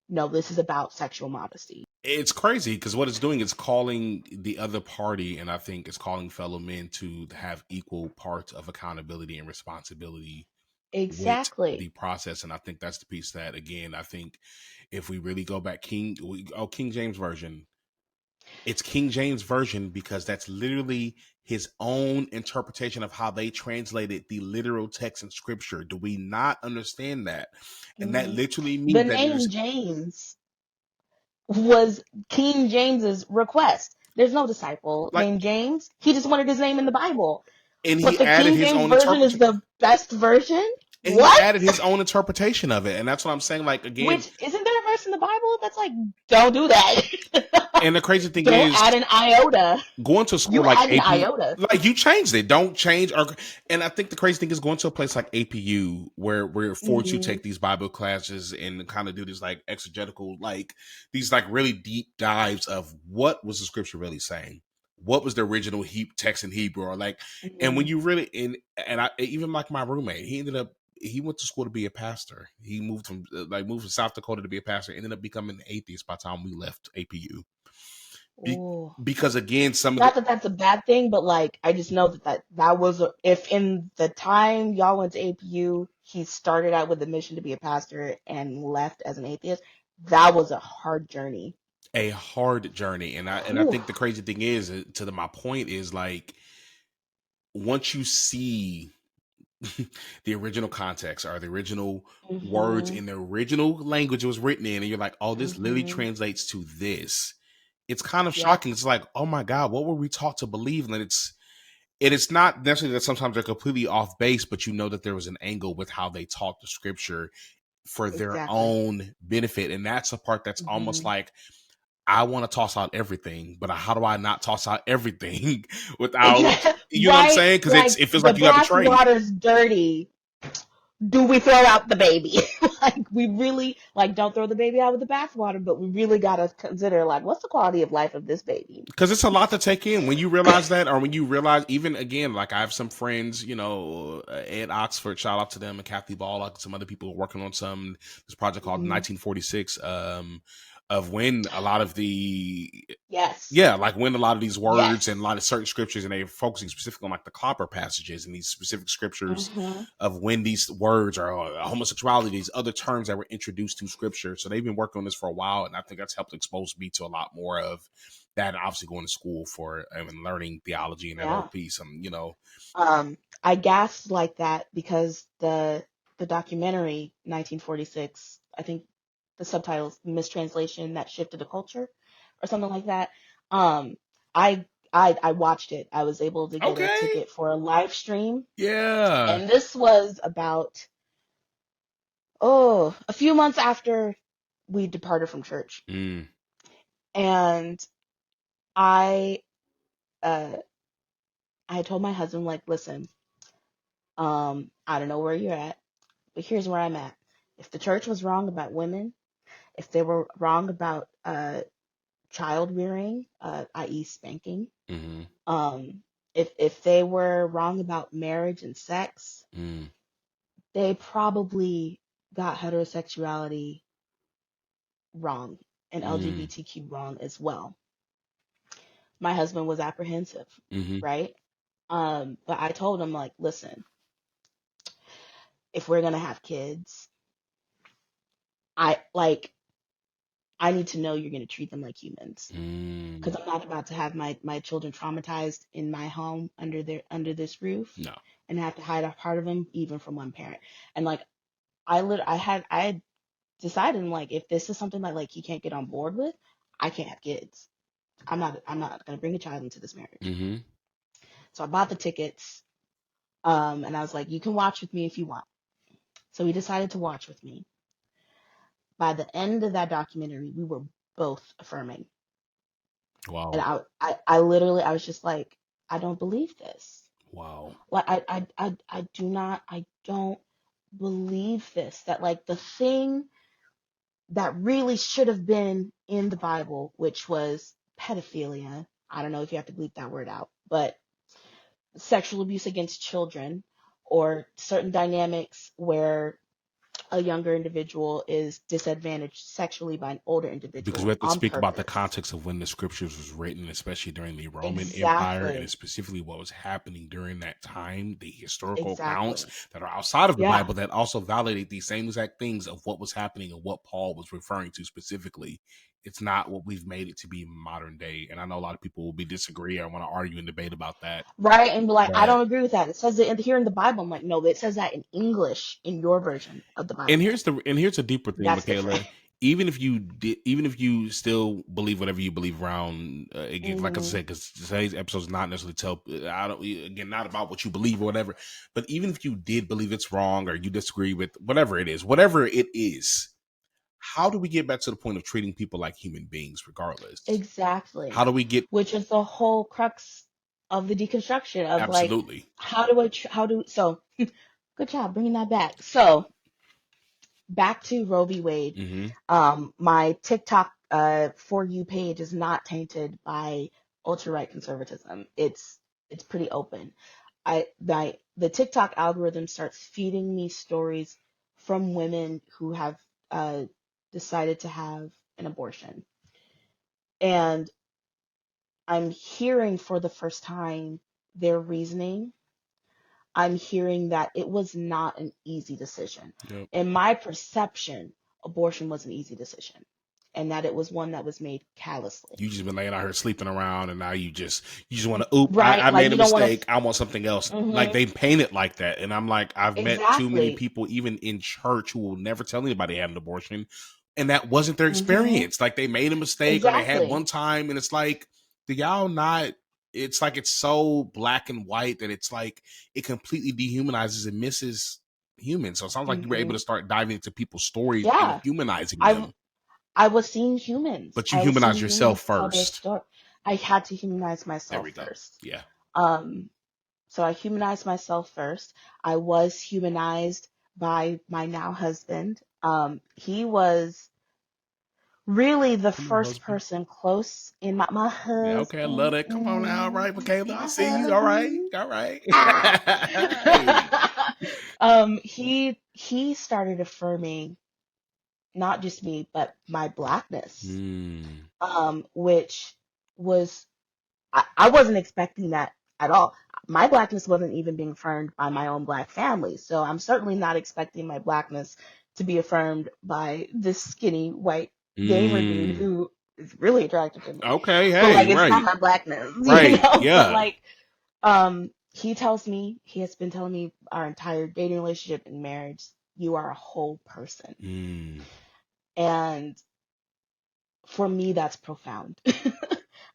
no, this is about sexual modesty. It's crazy because what it's doing is calling the other party, and I think it's calling fellow men to have equal parts of accountability and responsibility with the Exactly. process. And I think that's the piece that, again, I think if we really go back, King James version, it's King James version because that's literally his own interpretation of how they translated the literal text in scripture. Do we not understand that? And that Hmm. literally The means that there's, name James was King James's request. There's no disciple like, named James. He just wanted his name in the Bible. and But he the added King his James own version is interpretation. the best version? And he What? added his own interpretation of it. And that's what I'm saying. Like, again, Which isn't there a verse in the Bible that's like, don't do that? and the crazy thing Don't is, add an iota. going to a school You like add an AP, iota. like you changed it. Don't change. And I think the crazy thing is going to a place like APU where we're forced to Hmm. take these Bible classes and kind of do these like exegetical, like these like really deep dives of what was the scripture really saying. What was the original text in Hebrew, or like, and when Hmm. you really and I even like my roommate, he went to school to be a pastor. He moved from South Dakota to be a pastor. Ended up becoming an atheist by the time we left APU. Be, Ooh. because again, some of the Not that that's a bad thing, but like I just know that was if in the time y'all went to APU, he started out with the mission to be a pastor and left as an atheist. That was a hard journey. a hard journey, and I Whew. think the crazy thing is, my point is, like, once you see the original context or the original words Mhm. in the original language it was written in, and you're like, oh, this literally Mhm. translates to this. It's kind of Yep. shocking. It's like, oh my god, what were we taught to believe? And it's not necessarily that sometimes they're completely off base, but you know that there was an angle with how they taught the scripture for their Exactly. own benefit. And that's a part that's almost Hmm. like, I want to toss out everything, but how do I not toss out everything without, Exactly. you know what I'm Right? saying? Because Like it feels the like you got bath betrayed. water's dirty. Do we throw out the baby? Like we really like don't throw the baby out with the bathwater, but we really gotta consider like what's the quality of life of this baby? Because it's a lot to take in when you realize that, or when you realize, even again, like I have some friends, you know, at Oxford, shout out to them, and Kathy Ball, like some other people working on this project called Hmm. 1946, of when a lot of Yes. like when a lot of these words and a Yes. lot of certain scriptures, and they're focusing specifically on like the copper passages and these specific scriptures Hmm. of when these words are homosexuality, these other terms that were introduced to scripture. So they've been working on this for a while, and I think that's helped expose me to a lot more of that, and obviously going to school for and learning theology and that whole Yeah. piece. You know, I gasped like that because the documentary 1946, I think the subtitles mistranslation that shifted the culture or something like that. Um, I I watched it. I was able to get a okay, ticket for a live stream, yeah, and this was about a few months after we departed from church, mm, and I uh I told my husband like, listen, I don't know where you're at, but here's where I'm at. If the church was wrong about women, if they were wrong about child rearing, i.e., spanking, mm-hmm, um, if they were wrong about marriage and sex, mm, they probably got heterosexuality wrong and mm, LGBTQ wrong as well. My husband was apprehensive, mm-hmm, right? But I told him like, listen, if we're gonna have kids, I like I need to know you're gonna treat them like humans mm, because I'm not about to have my children traumatized in my home under this roof no, and have to hide a part of them even from one parent. And like I had decided like if this is something that like he can't get on board with, I can't have kids. I'm not gonna bring a child into this marriage. mm-hmm, So I bought the tickets, and I was like, you can watch with me if you want. So he decided to watch with me. By the end of that documentary, we were both affirming. And wow, I literally, I was just like, I don't believe this. wow, Like, I don't believe this. That, like, the thing that really should have been in the Bible, which was pedophilia, I don't know if you have to bleep that word out, but sexual abuse against children or certain dynamics where a younger individual is disadvantaged sexually by an older because we individual have to on speak about the purpose. context of when the scriptures was written, especially during the Roman Empire, and Exactly. specifically what was happening during that time, the historical accounts Exactly. that are outside of the Yeah. Bible that also validate these same exact things of what was happening and what Paul was referring to specifically. It's not what we've made it to be modern day. And I know a lot of people will be disagree or want to argue and debate about that. Right. And be like, I But don't agree with that. It says it here in the Bible. I'm like, no, but it says that in English in your version of the Bible. and here's a deeper thing, That's different. Mekela. Even if you still believe whatever you believe around, again, like I Hmm. said, because today's episode is not necessarily I don't, again, not about what you believe or whatever. But even if you did believe it's wrong or you disagree with whatever it is, how do we get back to the point of treating people like human beings, regardless? Exactly. How do we get Which is the whole crux of the deconstruction of like, absolutely? so good job bringing that back. So back to Roe v. Wade. Mm-hmm. My TikTok for you page is not tainted by ultra right conservatism. It's pretty open. The TikTok algorithm starts feeding me stories from women who have uh, decided to have an abortion, and I'm hearing for the first time their reasoning. I'm hearing that it was not an easy decision. Yep. In my perception, abortion was an easy decision, and that it was one that was made callously. You just been laying out here sleeping around, and now you just want to oop. Right? I Like made a you don't want mistake. to. I want something else. Like Hmm. they paint it like that, and I'm like, I've met too many Exactly. people, even in church, who will never tell anybody they had an abortion, and that wasn't their Hmm. experience. Like they made a mistake, or they had Exactly. one time, and it's like, do y'all not? It's like it's so black and white that it's like it completely dehumanizes and misses human. So it sounds like you were able Hmm. to start diving into people's stories and Yeah. humanizing I them. I was seeing humans. But you I was seeing humanize yourself humans tell their first. story. I had to humanize There myself we go. first. Yeah. Um, so I humanized myself first. I was humanized by my now husband. He was really the Come on, first husband. person close in my Yeah, okay, I love husband. that. Come on now, all right, Mekela. I My see you. All right, husband. all right. Ah. Hey. He started affirming not just me, but my blackness, Mm. which was I wasn't expecting that at all. My blackness wasn't even being affirmed by my own black family. So I'm certainly not expecting my blackness to be affirmed by this skinny white gamer dude Mm. who is really attractive to me. Okay, But hey, like it's not right, my blackness, right, But yeah. like he tells me, he has been telling me our entire dating relationship and marriage, you are a whole person. Mm. And for me that's profound.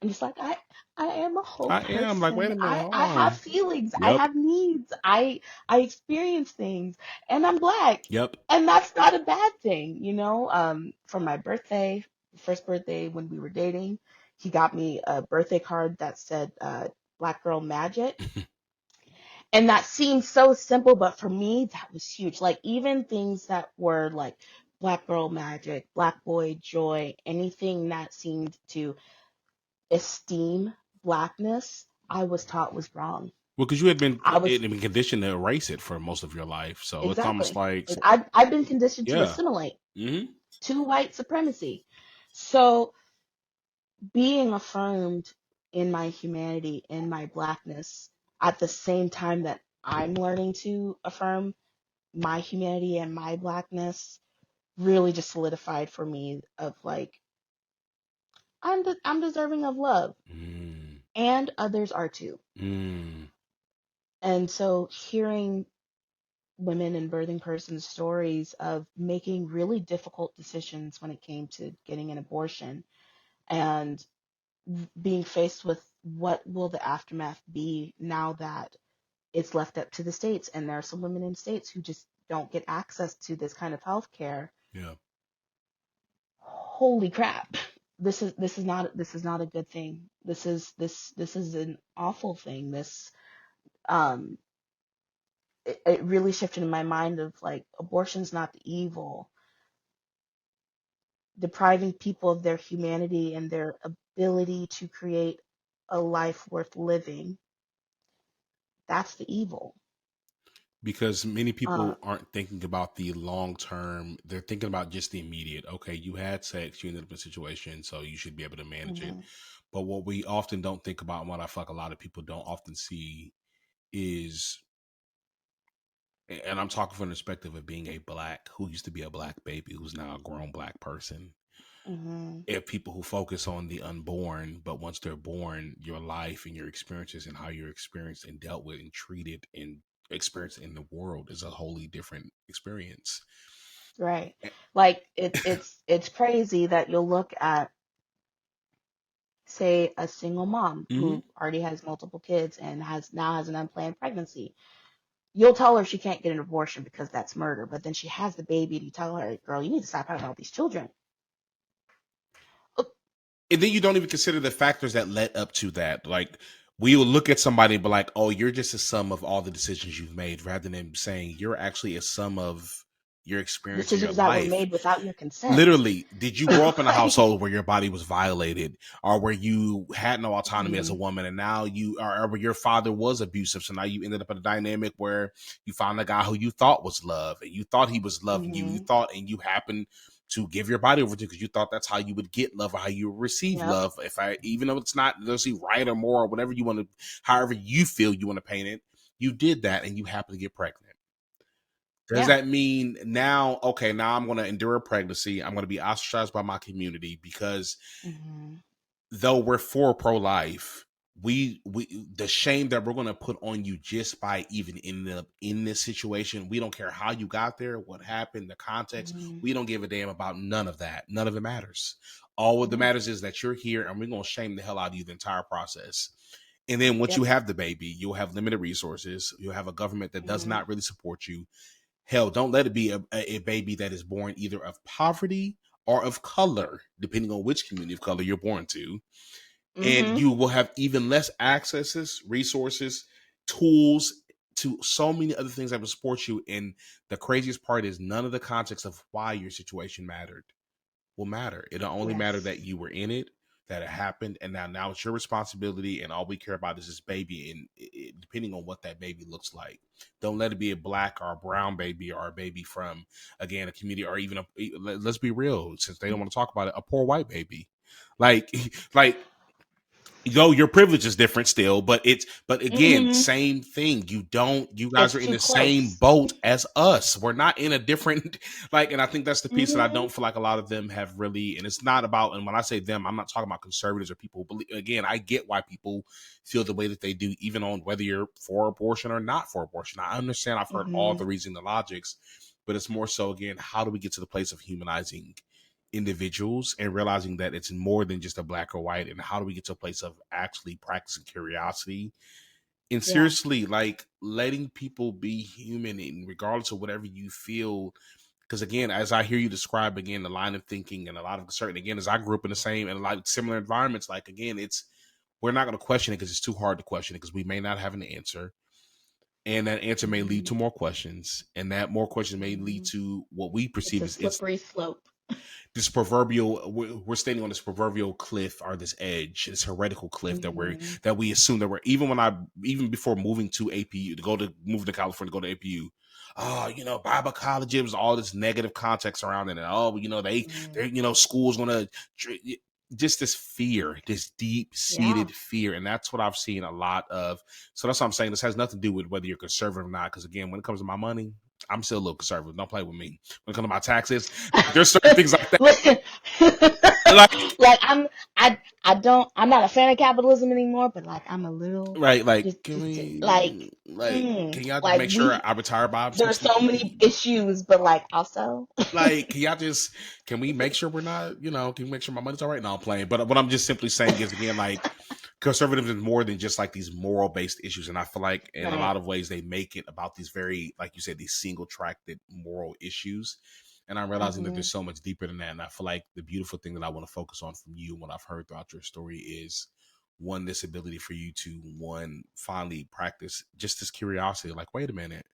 I'm just like I am a whole I am like, wait person. a minute, I hold I have on. feelings. I Yep, have needs. I experience things, and I'm black, yep. and that's not a bad thing. For my birthday, first birthday when we were dating, he got me a birthday card that said Black Girl Magic, and that seemed so simple, but for me that was huge. Like even things that were like Black Girl Magic, Black Boy Joy, anything that seemed to esteem blackness, I was taught was wrong. Well, because you had I was been conditioned to erase it for most of your life, so it's almost exactly like, like I've been conditioned to yeah. assimilate Mm-hmm. to white supremacy. So being affirmed in my humanity, in my blackness, at the same time that I'm learning to affirm my humanity and my blackness, really just solidified for me of like I'm deserving of love, Mm. and others are too. Mm. And so hearing women and birthing persons stories of making really difficult decisions when it came to getting an abortion and being faced with what will the aftermath be now that it's left up to the states, and there are some women in states who just don't get access to this kind of health care. Yeah. Holy crap, this is not a good thing. This is an awful thing. It really shifted in my mind of like abortion's not the evil. Depriving people of their humanity and their ability to create a life worth living, that's the evil. Because many Uh, people aren't thinking about the long term. They're thinking about just the immediate. Okay, you had sex, you ended up in a situation, so you should be able to manage it. mhm, But what we often don't think about, and what I feel like a lot of people don't often see, is, and I'm talking from the perspective of being a black, who used to be a black baby, who's now a grown black person. mhm, If people who focus on the unborn, but once they're born, your life and your experiences and how you're experienced and dealt with and treated and experienced in the world is a wholly different experience. right. Like it's crazy that you'll look at, say, a single mom Mm-hmm. who already has multiple kids and has an unplanned pregnancy. You'll tell her she can't get an abortion because that's murder, but then she has the baby and you tell her, girl, you need to stop having all these children. Oh, And then you don't even consider the factors that led up to that. Like, we will look at somebody and be like, oh, you're just a sum of all the decisions you've made, rather than saying you're actually a sum of your experience in your decisions that were life. made without your consent. Literally, did you grow up in a Like, household where your body was violated, or where you had no autonomy as a mhm, woman, and now you are, or where your father was abusive, so now you ended up in a dynamic where you found a guy who you thought was love, and you thought he was loving you, you mhm, thought, and you happened to give your body over to, because you thought that's how you would get love or how you would receive yep, love. If I, even though it's not necessarily right or more or whatever you want to, however you feel you want to paint it, you did that and you happen to get pregnant. Does yeah, that mean now, okay, now I'm going to endure a pregnancy. I'm going to be ostracized by my community because mhm, though we're for pro-life, we the shame that we're going to put on you just by even in this situation, we don't care how you got there, what happened, the context. mhm, We don't give a damn about none of that. None of it matters. All what that yeah, matters is that you're here, and we're going to shame the hell out of you the entire process. And then once you yep, have the baby, you'll have limited resources. You'll have a government that does mhm, not really support you. Hell, don't let it be a baby that is born either of poverty or of color, depending on which community of color you're born to. And Mm-hmm. you will have even less accesses, resources, tools to so many other things that will support you. And the craziest part is none of the context of why your situation mattered will matter. It'll only matter Yes. that you were in it, that it happened, and now it's your responsibility. And all we care about is this baby, and depending on what that baby looks like, don't let it be a black or a brown baby or a baby from again a community or even let's be real, since they don't want to talk about it, a poor white baby, like like though your privilege is different still, but again, Mm-hmm. same thing. You guys It's are in too the same close. boat as us. We're not in a different like, and I think that's the piece that I Mm-hmm. don't feel like a lot of them have really, and it's not about, and when I say them, I'm not talking about conservatives or people who believe, again, I get why people feel the way that they do, even on whether you're for abortion or not for abortion. I understand, I've heard all Mm-hmm. the reason, the logics, but it's more so again, how do we get to the place of humanizing individuals and realizing that it's more than just a black or white, and how do we get to a place of actually practicing curiosity and Yeah. seriously like letting people be human and regardless of whatever you feel. Because again, as I hear you describe again the line of thinking and a lot of certain, again, as I grew up in the same and like similar environments, like again, it's we're not going to question it because it's too hard to question it because we may not have an answer, and that answer may lead Mm-hmm. to more questions, and that more questions may lead Mm-hmm. to what we It's perceive a as it's slippery slope. this proverbial, we're standing on this proverbial cliff or this edge, this heretical cliff Mm-hmm. that we assume that we're, even before moving to APU to move to California to go to APU, oh, Bible colleges, all this negative context around it, and oh, Mm-hmm. they're school's gonna just this fear, this deep Yeah. seated fear, and that's what I've seen a lot of. So that's what I'm saying. This has nothing to do with whether you're conservative or not, because again, when it comes to my money, I'm still a little conservative. Don't play with me. When it comes to my taxes, there's certain things like that. Listen, Like, like I'm not a fan of capitalism anymore, but like I'm a little right, like, just like can y'all just like make sure I retire by some there's so many issues, but like also like, can we make sure we're not, can we make sure my money's all right? No, I'm playing. But what I'm just simply saying is, again, like, conservatism is more than just like these moral based issues. And I feel like in a right. lot of ways, they make it about these very, like you said, these single tracked moral issues. And I'm realizing that Hmm. there's so much deeper than that. And I feel like the beautiful thing that I want to focus on from you and what I've heard throughout your story is one, this ability for you to finally practice just this curiosity. Like, wait a minute.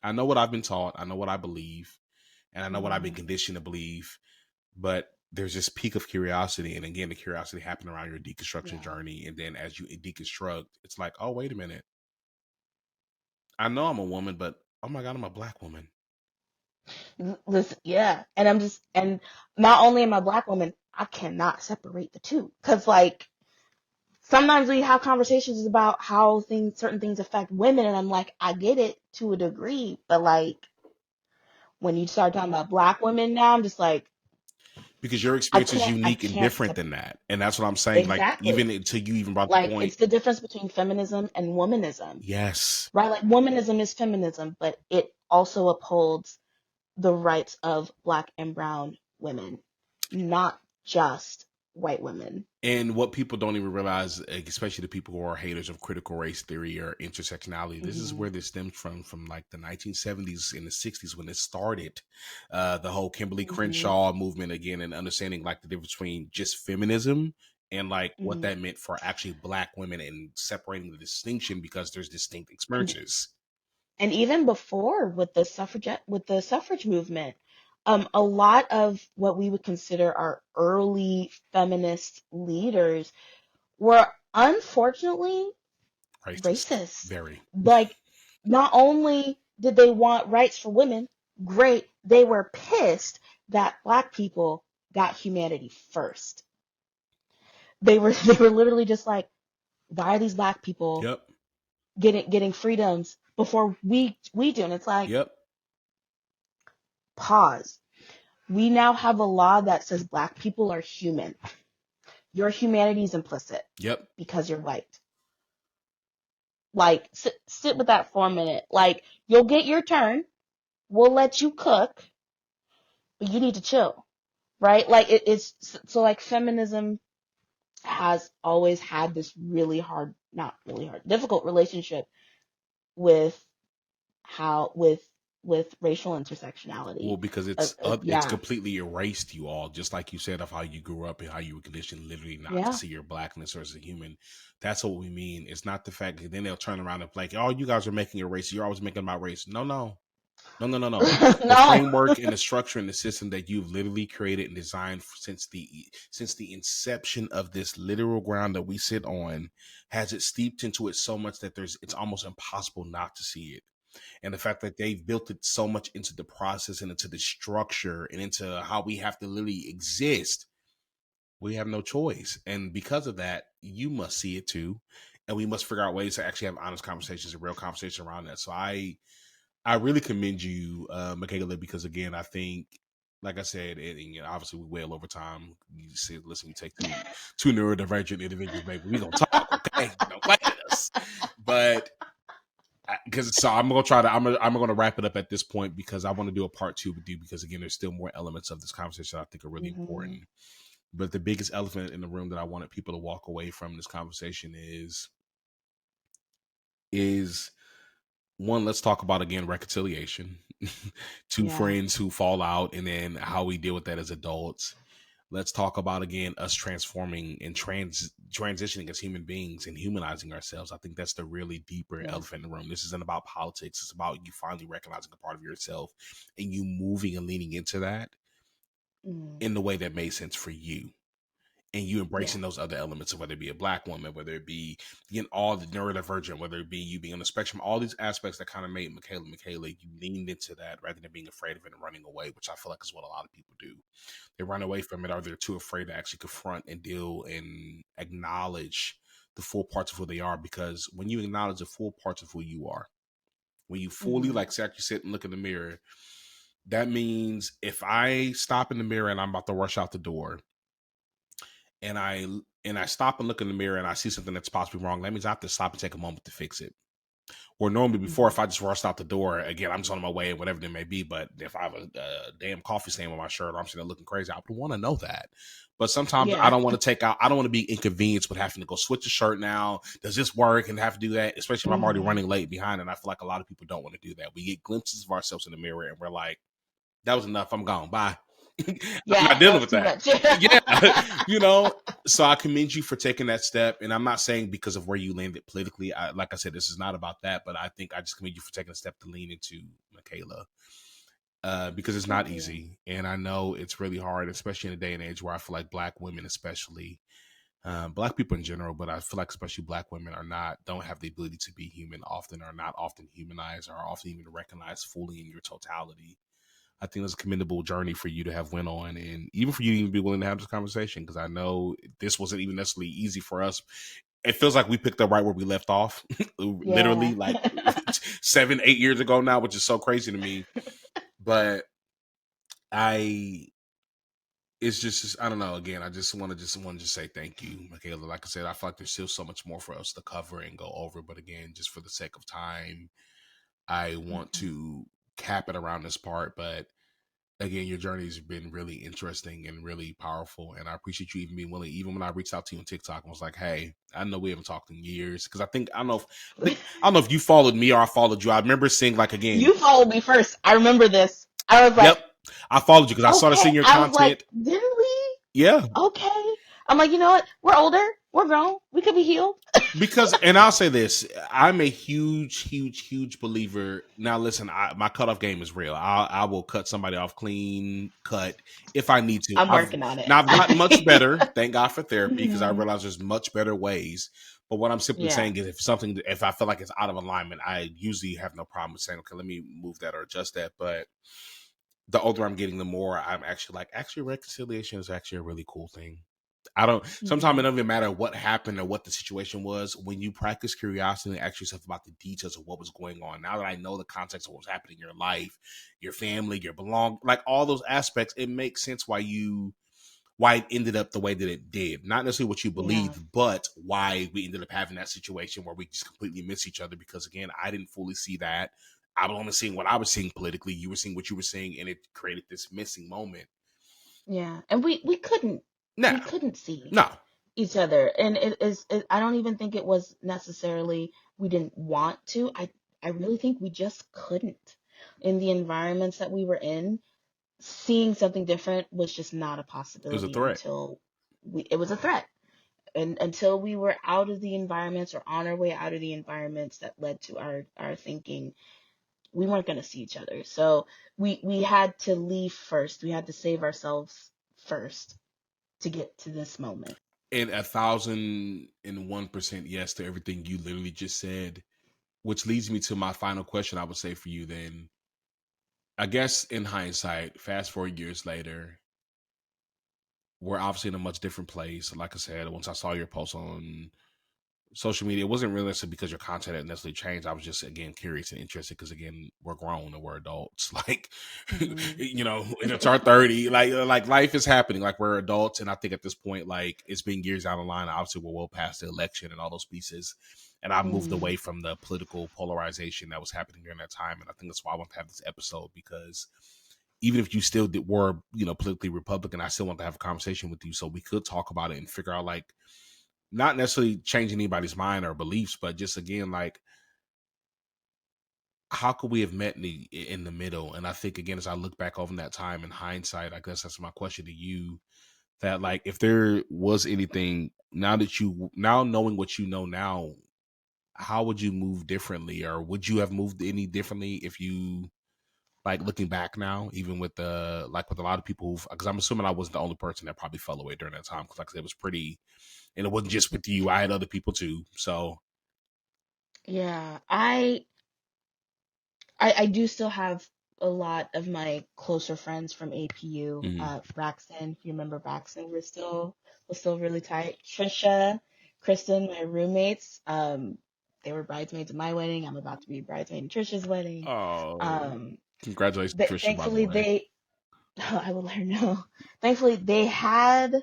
I know what I've been taught. I know what I believe and I know what I've been Hmm. conditioned to believe, but there's this peak of curiosity. And again, the curiosity happened around your deconstruction Yeah. journey. And then as you deconstruct, it's like, oh, wait a minute. I know I'm a woman, but oh my God, I'm a black woman. Listen, yeah, and not only am I a black woman, I cannot separate the two because like sometimes we have conversations about how certain things affect women, and I'm like, I get it to a degree, but like when you start talking about black women now, I'm just like, Because your experience is I unique and can't different separate. than that. And that's what I'm saying. Like, even Exactly. until you even brought the Like point. it's the difference between feminism and womanism, Yes. right? Like womanism is feminism, but it also upholds the rights of black and brown women, not just white women. And what people don't even realize, especially the people who are haters of critical race theory or intersectionality, this is Hmm. where this stems from like the 1970s and the 60s when it started. The whole Kimberly Hmm. Crenshaw movement again, and understanding like the difference between just feminism and like what Hmm. that meant for actually black women and separating the distinction because there's distinct And experiences. even before with the suffrage movement, a lot of what we would consider our early feminist leaders were unfortunately Racist. racist. Very. Like, not only did they want rights for women, great, they were pissed that black people got humanity first. They were literally just like, why are these black people Yep. getting freedoms before we do? And it's like, Yep. pause. We now have a law that says black people are human. Your humanity is implicit Yep. because you're white. Like, sit with that for a minute. Like, you'll get your turn. We'll let you cook, but you need to chill, right? Like, it's so like feminism has always had this really hard, not really hard, difficult relationship with how with with racial intersectionality. Well, because it's Yeah, completely erased you all, just like you said, of how you grew up and how you were conditioned literally not to yeah. see your blackness or as a human. That's what we mean. It's not the fact that then they'll turn around and be like, oh, you guys are making a race. You're always making about race. No, no. No, no, no, no. The No. framework and the structure and the system that you've literally created and designed since the inception of this literal ground that we sit on has it steeped into it so much that it's almost impossible not to see it. And the fact that they've built it so much into the process and into the structure and into how we have to literally exist, we have no choice. And because of that, you must see it too. And we must figure out ways to actually have honest conversations and real conversation around that. So I really commend you, Mekela, because again, I think, like I said, and obviously we wail over time. You said, listen, we take two neurodivergent individuals, baby. We gonna talk, okay? Don't play with us. But because so I'm gonna wrap it up at this point because I want to do a part 2 with you because again, there's still more elements of this conversation I think are really Hmm. important. But the biggest elephant in the room that I wanted people to walk away from this conversation is one, let's talk about again reconciliation. Two Yeah, friends who fall out and then how we deal with that as adults. Let's talk about again us transforming and transitioning as human beings and humanizing ourselves. I think that's the really deeper yeah. elephant in the room. This isn't about politics. It's about you finally recognizing a part of yourself and you moving and leaning into that Mm, in the way that made sense for you, and you yeah, embracing those other elements of whether it be a black woman, whether it be being all the neurodivergent, whether it be you being on the spectrum, all these aspects that kind of made Mekela, you leaned into that rather than being afraid of it and running away, which I feel like is what a lot of people do. They run away from it or they're too afraid to actually confront and deal and acknowledge the full parts of who they are. Because when you acknowledge the full parts of who you are, when you fully hmm, like say you sit and look in the mirror, that means if I stop in the mirror and I'm about to rush out the door, and I stop and look in the mirror and I see something that's possibly wrong, that means I have to stop and take a moment to fix it. Or normally before, hmm. if I just rushed out the door, again, I'm just on my way, whatever it may be. But if I have a damn coffee stain on my shirt, or I'm sitting there looking crazy, I would want to know that. But sometimes I Yeah. don't want to I don't want to be inconvenienced with having to go switch a shirt now. Does this work? And have to do that, especially if I'm already Hmm. running late behind. And I feel like a lot of people don't want to do that. We get glimpses of ourselves in the mirror and we're like, that was enough. I'm gone. Bye. I'm not Yeah, that dealing was with too that. much. Yeah. you know, so I commend you for taking that step. And I'm not saying because of where you landed politically. Like I said, this is not about that, but I think I just commend you for taking a step to lean into Mekela. Because it's not Thank you. easy. And I know it's really hard, especially in a day and age where I feel like black women, especially, black people in general, but I feel like especially black women don't have the ability to be human often, are not often humanized, or often even recognized fully in your totality. I think it's a commendable journey for you to have went on, and even for you to even be willing to have this conversation, because I know this wasn't even necessarily easy for us. It feels like we picked up right where we left off, Yeah. literally like 7, 8 years ago now, which is so crazy to me. But I, it's just I don't know. Again, I just want to say thank you, Mekela. Like I said, I feel like there's still so much more for us to cover and go over. But again, just for the sake of time, I want Mhm. to cap it around this part. But again, your journey has been really interesting and really powerful. And I appreciate you even being willing, even when I reached out to you on TikTok and was like, hey, I know we haven't talked in years. Cause I don't know if you followed me or I followed you. I remember seeing like, again, You followed me first. I remember this. I was yep, like, I followed you because I started okay. seeing your I was like, content. didn't we? Yeah. Okay. I'm like, you know what? We're older. We're grown. We could be healed. Because, and I'll say this, I'm a huge, huge, huge believer. Now, listen, my cutoff game is real. I will cut somebody off clean cut if I need to. I'm working on it. I've gotten much better. Thank God for therapy because I Mhm. realize there's much better ways. But what I'm simply Yeah. saying is, if I feel like it's out of alignment, I usually have no problem with saying, okay, let me move that or adjust that. But the older I'm getting, the more I'm actually like, actually, reconciliation is actually a really cool thing. I don't, sometimes it Mhm. doesn't even matter what happened or what the situation was. When you practice curiosity and ask yourself about the details of what was going on, now that I know the context of what was happening in your life, your family, your like all those aspects, it makes sense why it ended up the way that it did. Not necessarily what you Yeah. believed, but why we ended up having that situation where we just completely miss each other. Because again, I didn't fully see that. I was only seeing what I was seeing politically. You were seeing what you were seeing, and it created this missing moment. Yeah. And we No, couldn't see no, each other. And I don't even think it was necessarily we didn't want to. I really think we just couldn't. in the environments that we were in, seeing something different was just not a It was a possibility threat. until it was a threat. And until we were out of the environments or on our way out of the environments that led to our thinking, we weren't going to see each other. So we had to leave first. We had to save ourselves first to get to this moment. And 1,001% yes to everything you literally just said, which leads me to my final question. I would say for you then, I guess in hindsight, fast forward years later, we're obviously in a much different place. Like I said, once I saw your post on social media, it wasn't really necessarily because your content had necessarily changed. I was just, again, curious and interested because, again, we're grown and we're adults. Like, Hmm. it's our 30. Like life is happening. Like, we're adults. And I think at this point, like, it's been years down the line. Obviously, we're well past the election and all those pieces. And I moved Hmm. away from the political polarization that was happening during that time. And I think that's why I want to have this episode, because even if you still were, politically Republican, I still want to have a conversation with you so we could talk about it and figure out, like, not necessarily change anybody's mind or beliefs, but just, again, like, how could we have met in the middle? And I think, again, as I look back over that time in hindsight, I guess that's my question to you, that, like, if there was anything now knowing what you know now, how would you move differently, or would you have moved any differently if you, like, looking back now, even with with a lot of people, because I'm assuming I wasn't the only person that probably fell away during that time, because, like I said, it was pretty, and it wasn't just with you. I had other people too. So, Yeah, I do still have a lot of my closer friends from APU. mhm. Braxton, if you remember Braxton, we're still really tight. Trisha, Kristen, my roommates, they were bridesmaids at my wedding. I'm about to be bridesmaid in Trisha's wedding. Oh, Um, congratulations, Trisha, by the Thankfully way. they, I will let her know. Thankfully they had,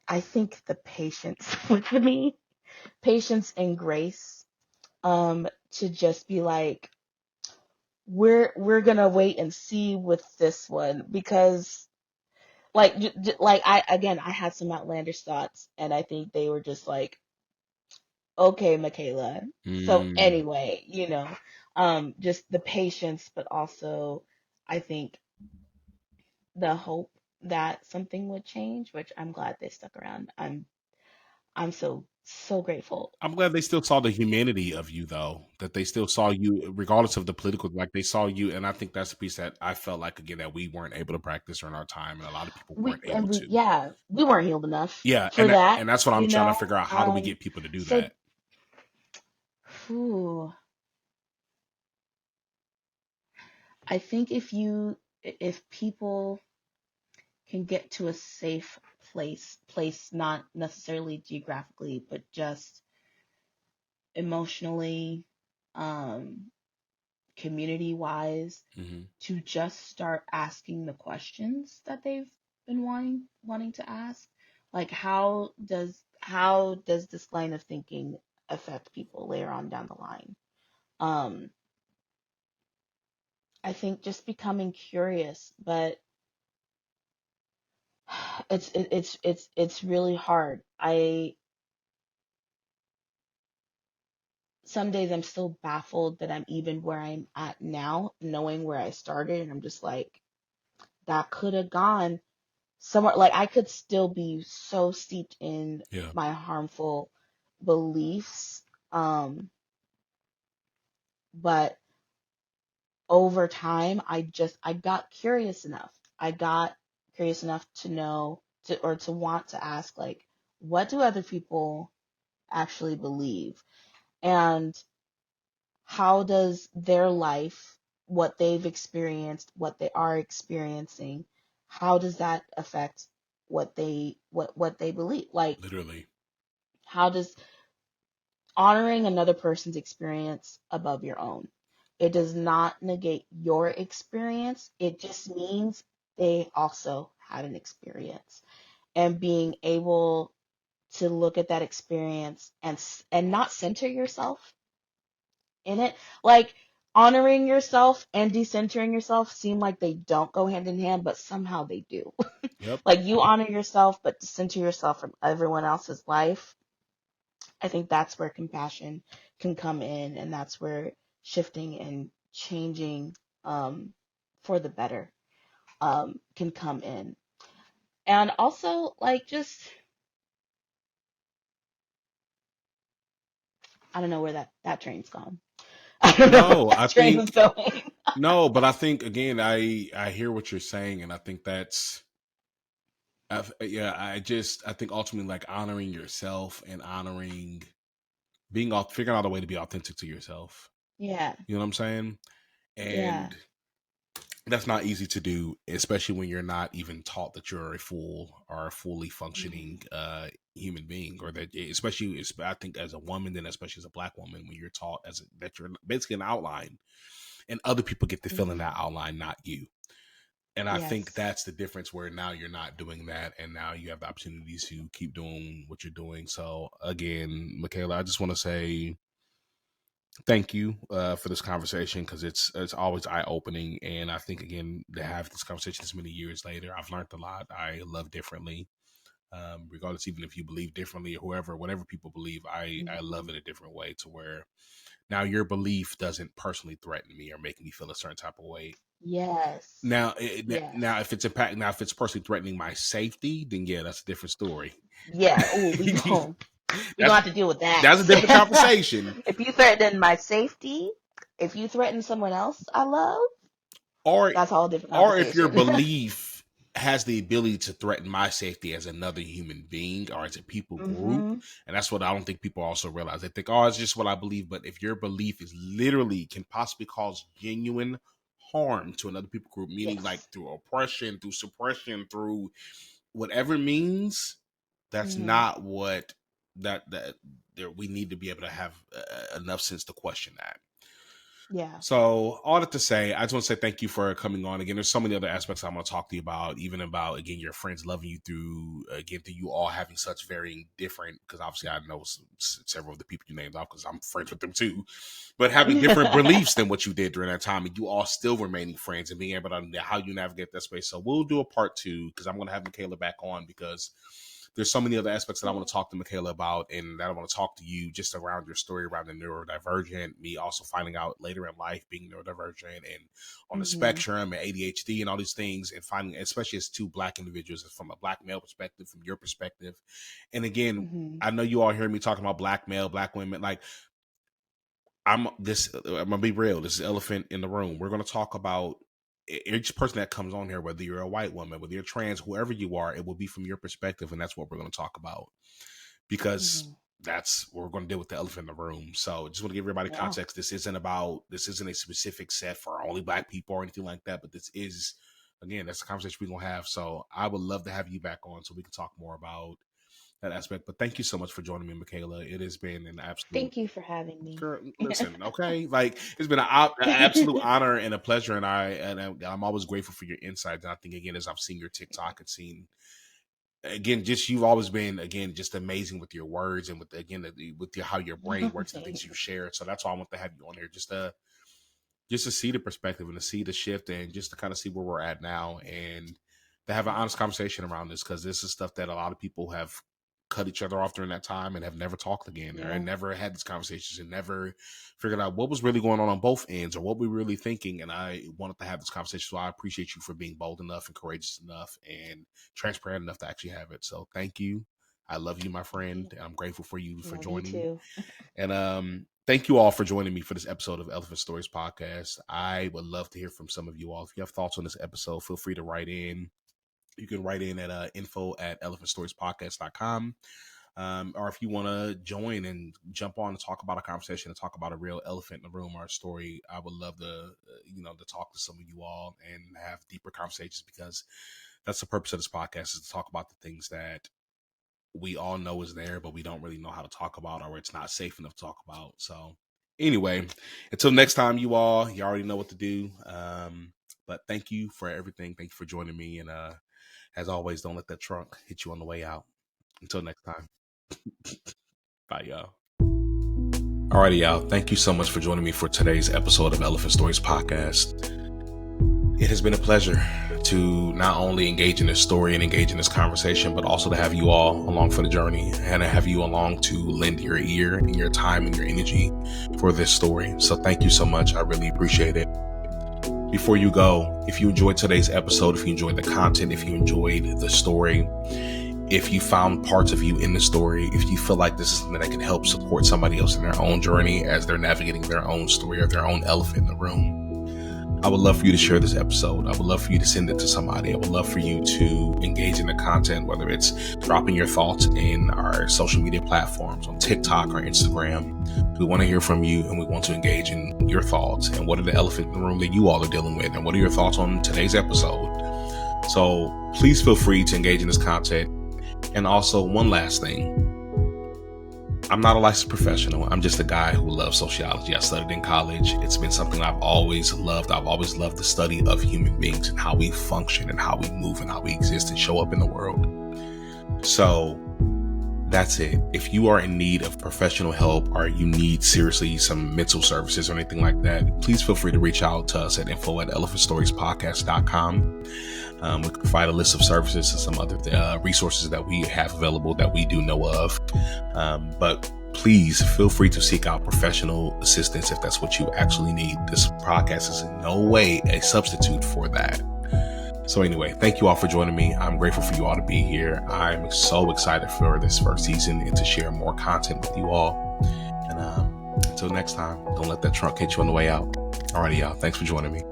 I think, the patience with me, patience and grace, to just be like, we're gonna wait and see with this one, because like I had some outlandish thoughts, and I think they were just like, okay, Mekela. So Mm, anyway, just the patience, but also I think the hope that something would change, which I'm glad they stuck around. I'm so grateful. I'm glad they still saw the humanity of you, though. That they still saw you, regardless of the political. Like, they saw you, and I think that's the piece that I felt like, again, that we weren't able to practice during our time, and a lot of people weren't able We to. yeah, we weren't healed enough Yeah, for that, and that's what I'm you trying to know. figure out. How do we get people to do So that? Whew. I think if people can get to a safe place not necessarily geographically, but just emotionally, um, community wise, Hmm. to just start asking the questions that they've been wanting to ask. Like, how does this line of thinking affect people later on down the line? Um, I think just becoming curious, but it's really hard. I Some days I'm still baffled that I'm even where I'm at now, knowing where I started, and I'm just like, that could have gone somewhere. Like, I could still be so steeped in Yeah, my harmful beliefs. But over time, I got curious enough. I got curious enough to know to want to ask, like, what do other people actually believe? And how does their life, what they've experienced, what they are experiencing, how does that affect what they believe? Like, literally. how does honoring another person's experience above your own? It does not negate your experience. It just means they also had an experience. And being able to look at that experience and not center yourself in it. Like, honoring yourself and decentering yourself seem like they don't go hand in hand, but somehow they do. Yep. Like, you honor yourself, but decenter yourself from everyone else's life. I think that's where compassion can come in, and that's where shifting and changing for the better can come in. And also, like, just, I don't know where that train's gone. I don't know where No, I that train was think going. no, but I think again, I hear what you're saying, and I think that's yeah. I think ultimately like honoring yourself and honoring being figuring out a way to be authentic to yourself. Yeah, You know what I'm saying? yeah. And that's not easy to do, especially when you're not even taught that you're a full or a fully functioning Mhm. human being, or that especially I think as a woman, then especially as a Black woman, when you're taught that you're basically an outline, and other people get to fill in Mhm. that outline, not you. And I think Yes. that's the difference where now you're not doing that, and now you have the opportunities to keep doing what you're doing. So again, Mekela, I just want to say thank you for this conversation, because it's always eye opening, and I think again to have this conversation this many years later, I've learned a lot. I love differently, regardless, even if you believe differently or whatever people believe. I love Mhm. in a different way, to where now your belief doesn't personally threaten me or make me feel a certain type of way. Yes. Now, Yes. if it's personally threatening my safety, then yeah, that's a different story. Yeah. Oh, we gonna that's have to deal with that. that's a different conversation. If you threaten my safety, if you threaten someone else I love, Or that's all a different if your conversation. belief has the ability to threaten my safety as another human being or as a people group, Mhm. and that's what I don't think people also realize. They think, oh, it's just what I believe. But if your belief is literally can possibly cause genuine harm to another people group, meaning like Yes. through oppression, through suppression, through whatever it means, that's Mhm. not what that we need to be able to have enough sense to question that. Yeah. So all that to say, I just want to say thank you for coming on again. There's so many other aspects I want to talk to you about, even about again your friends loving you through again through you all having such varying different. Because obviously I know several of the people you named off because I'm friends with them too, but having different beliefs than what you did during that time, and you all still remaining friends and being able to how you navigate that space. So we'll do a part 2 because I'm going to have Mekela back on, because there's so many other aspects that I want to talk to Mekela about, and that I want to talk to you just around your story around the neurodivergent, me also finding out later in life being neurodivergent and on the Mhm. spectrum and ADHD and all these things, and finding, especially as two Black individuals, from a Black male perspective, from your perspective. And again, Mhm. I know you all hear me talking about Black male, Black women. Like I'm gonna be real. This is elephant in the room. We're gonna talk about each person that comes on here, whether you're a white woman, whether you're trans, whoever you are, it will be from your perspective, and that's what we're gonna talk about, because Mhm. that's what we're going to deal with, the elephant in the room. So just want to give everybody Yeah. context. This isn't a specific set for only Black people or anything like that, but this is, again, that's the conversation we're going to have. So I would love to have you back on so we can talk more about that aspect. But thank you so much for joining me, Mekela. It has been an absolute, Thank you for having me. girl, listen, okay, like it's been an absolute honor and a pleasure, and I'm always grateful for your insights. And I think again, as I've seen your TikTok and seen, again, just you've always been, again, just amazing with your words and with again with how your brain works and the things you Thanks. share. So that's why I want to have you on here, just to see the perspective and to see the shift and just to kind of see where we're at now, and to have an honest conversation around this, because this is stuff that a lot of people have cut each other off during that time and have never talked again, or Yeah. never had these conversations and never figured out what was really going on both ends or what we were really thinking. And I wanted to have this conversation. So I appreciate you for being bold enough and courageous enough and transparent enough to actually have it. So thank you. I love you, my Thank you. friend. I'm grateful for you for Love you joining. too. And thank you all for joining me for this episode of Elephant Stories Podcast. I would love to hear from some of you all. If you have thoughts on this episode, feel free to write in. You can write in at info@elephantstoriespodcast.com. Or if you want to join and jump on and talk about a conversation and talk about a real elephant in the room or a story, I would love to, to talk to some of you all and have deeper conversations, because that's the purpose of this podcast, is to talk about the things that we all know is there, but we don't really know how to talk about, or it's not safe enough to talk about. So anyway, until next time, you already know what to do. But thank you for everything. Thank you for joining me. And as always, don't let that trunk hit you on the way out. Until next time. Bye, y'all. Alrighty, y'all. Thank you so much for joining me for today's episode of Elephant Stories Podcast. It has been a pleasure to not only engage in this story and engage in this conversation, but also to have you all along for the journey and to have you along to lend your ear and your time and your energy for this story. So thank you so much. I really appreciate it. Before you go, if you enjoyed today's episode, if you enjoyed the content, if you enjoyed the story, if you found parts of you in the story, if you feel like this is something that can help support somebody else in their own journey as they're navigating their own story or their own elephant in the room, I would love for you to share this episode. I would love for you to send it to somebody. I would love for you to engage in the content, whether it's dropping your thoughts in our social media platforms on TikTok or Instagram. We want to hear from you, and we want to engage in your thoughts and what are the elephant in the room that you all are dealing with, and what are your thoughts on today's episode. So please feel free to engage in this content. And also, one last thing. I'm not a licensed professional. I'm just a guy who loves sociology. I studied in college. It's been something I've always loved. I've always loved the study of human beings and how we function and how we move and how we exist and show up in the world. So that's it. If you are in need of professional help or you need seriously some mental services or anything like that, please feel free to reach out to us at info@elephantstoriespodcast.com. We can provide a list of services and some other resources that we have available that we do know of. But please feel free to seek out professional assistance if that's what you actually need. This podcast is in no way a substitute for that. So anyway, thank you all for joining me. I'm grateful for you all to be here. I'm so excited for this first season and to share more content with you all. And until next time, don't let that trunk hit you on the way out. Alrighty, y'all. Thanks for joining me.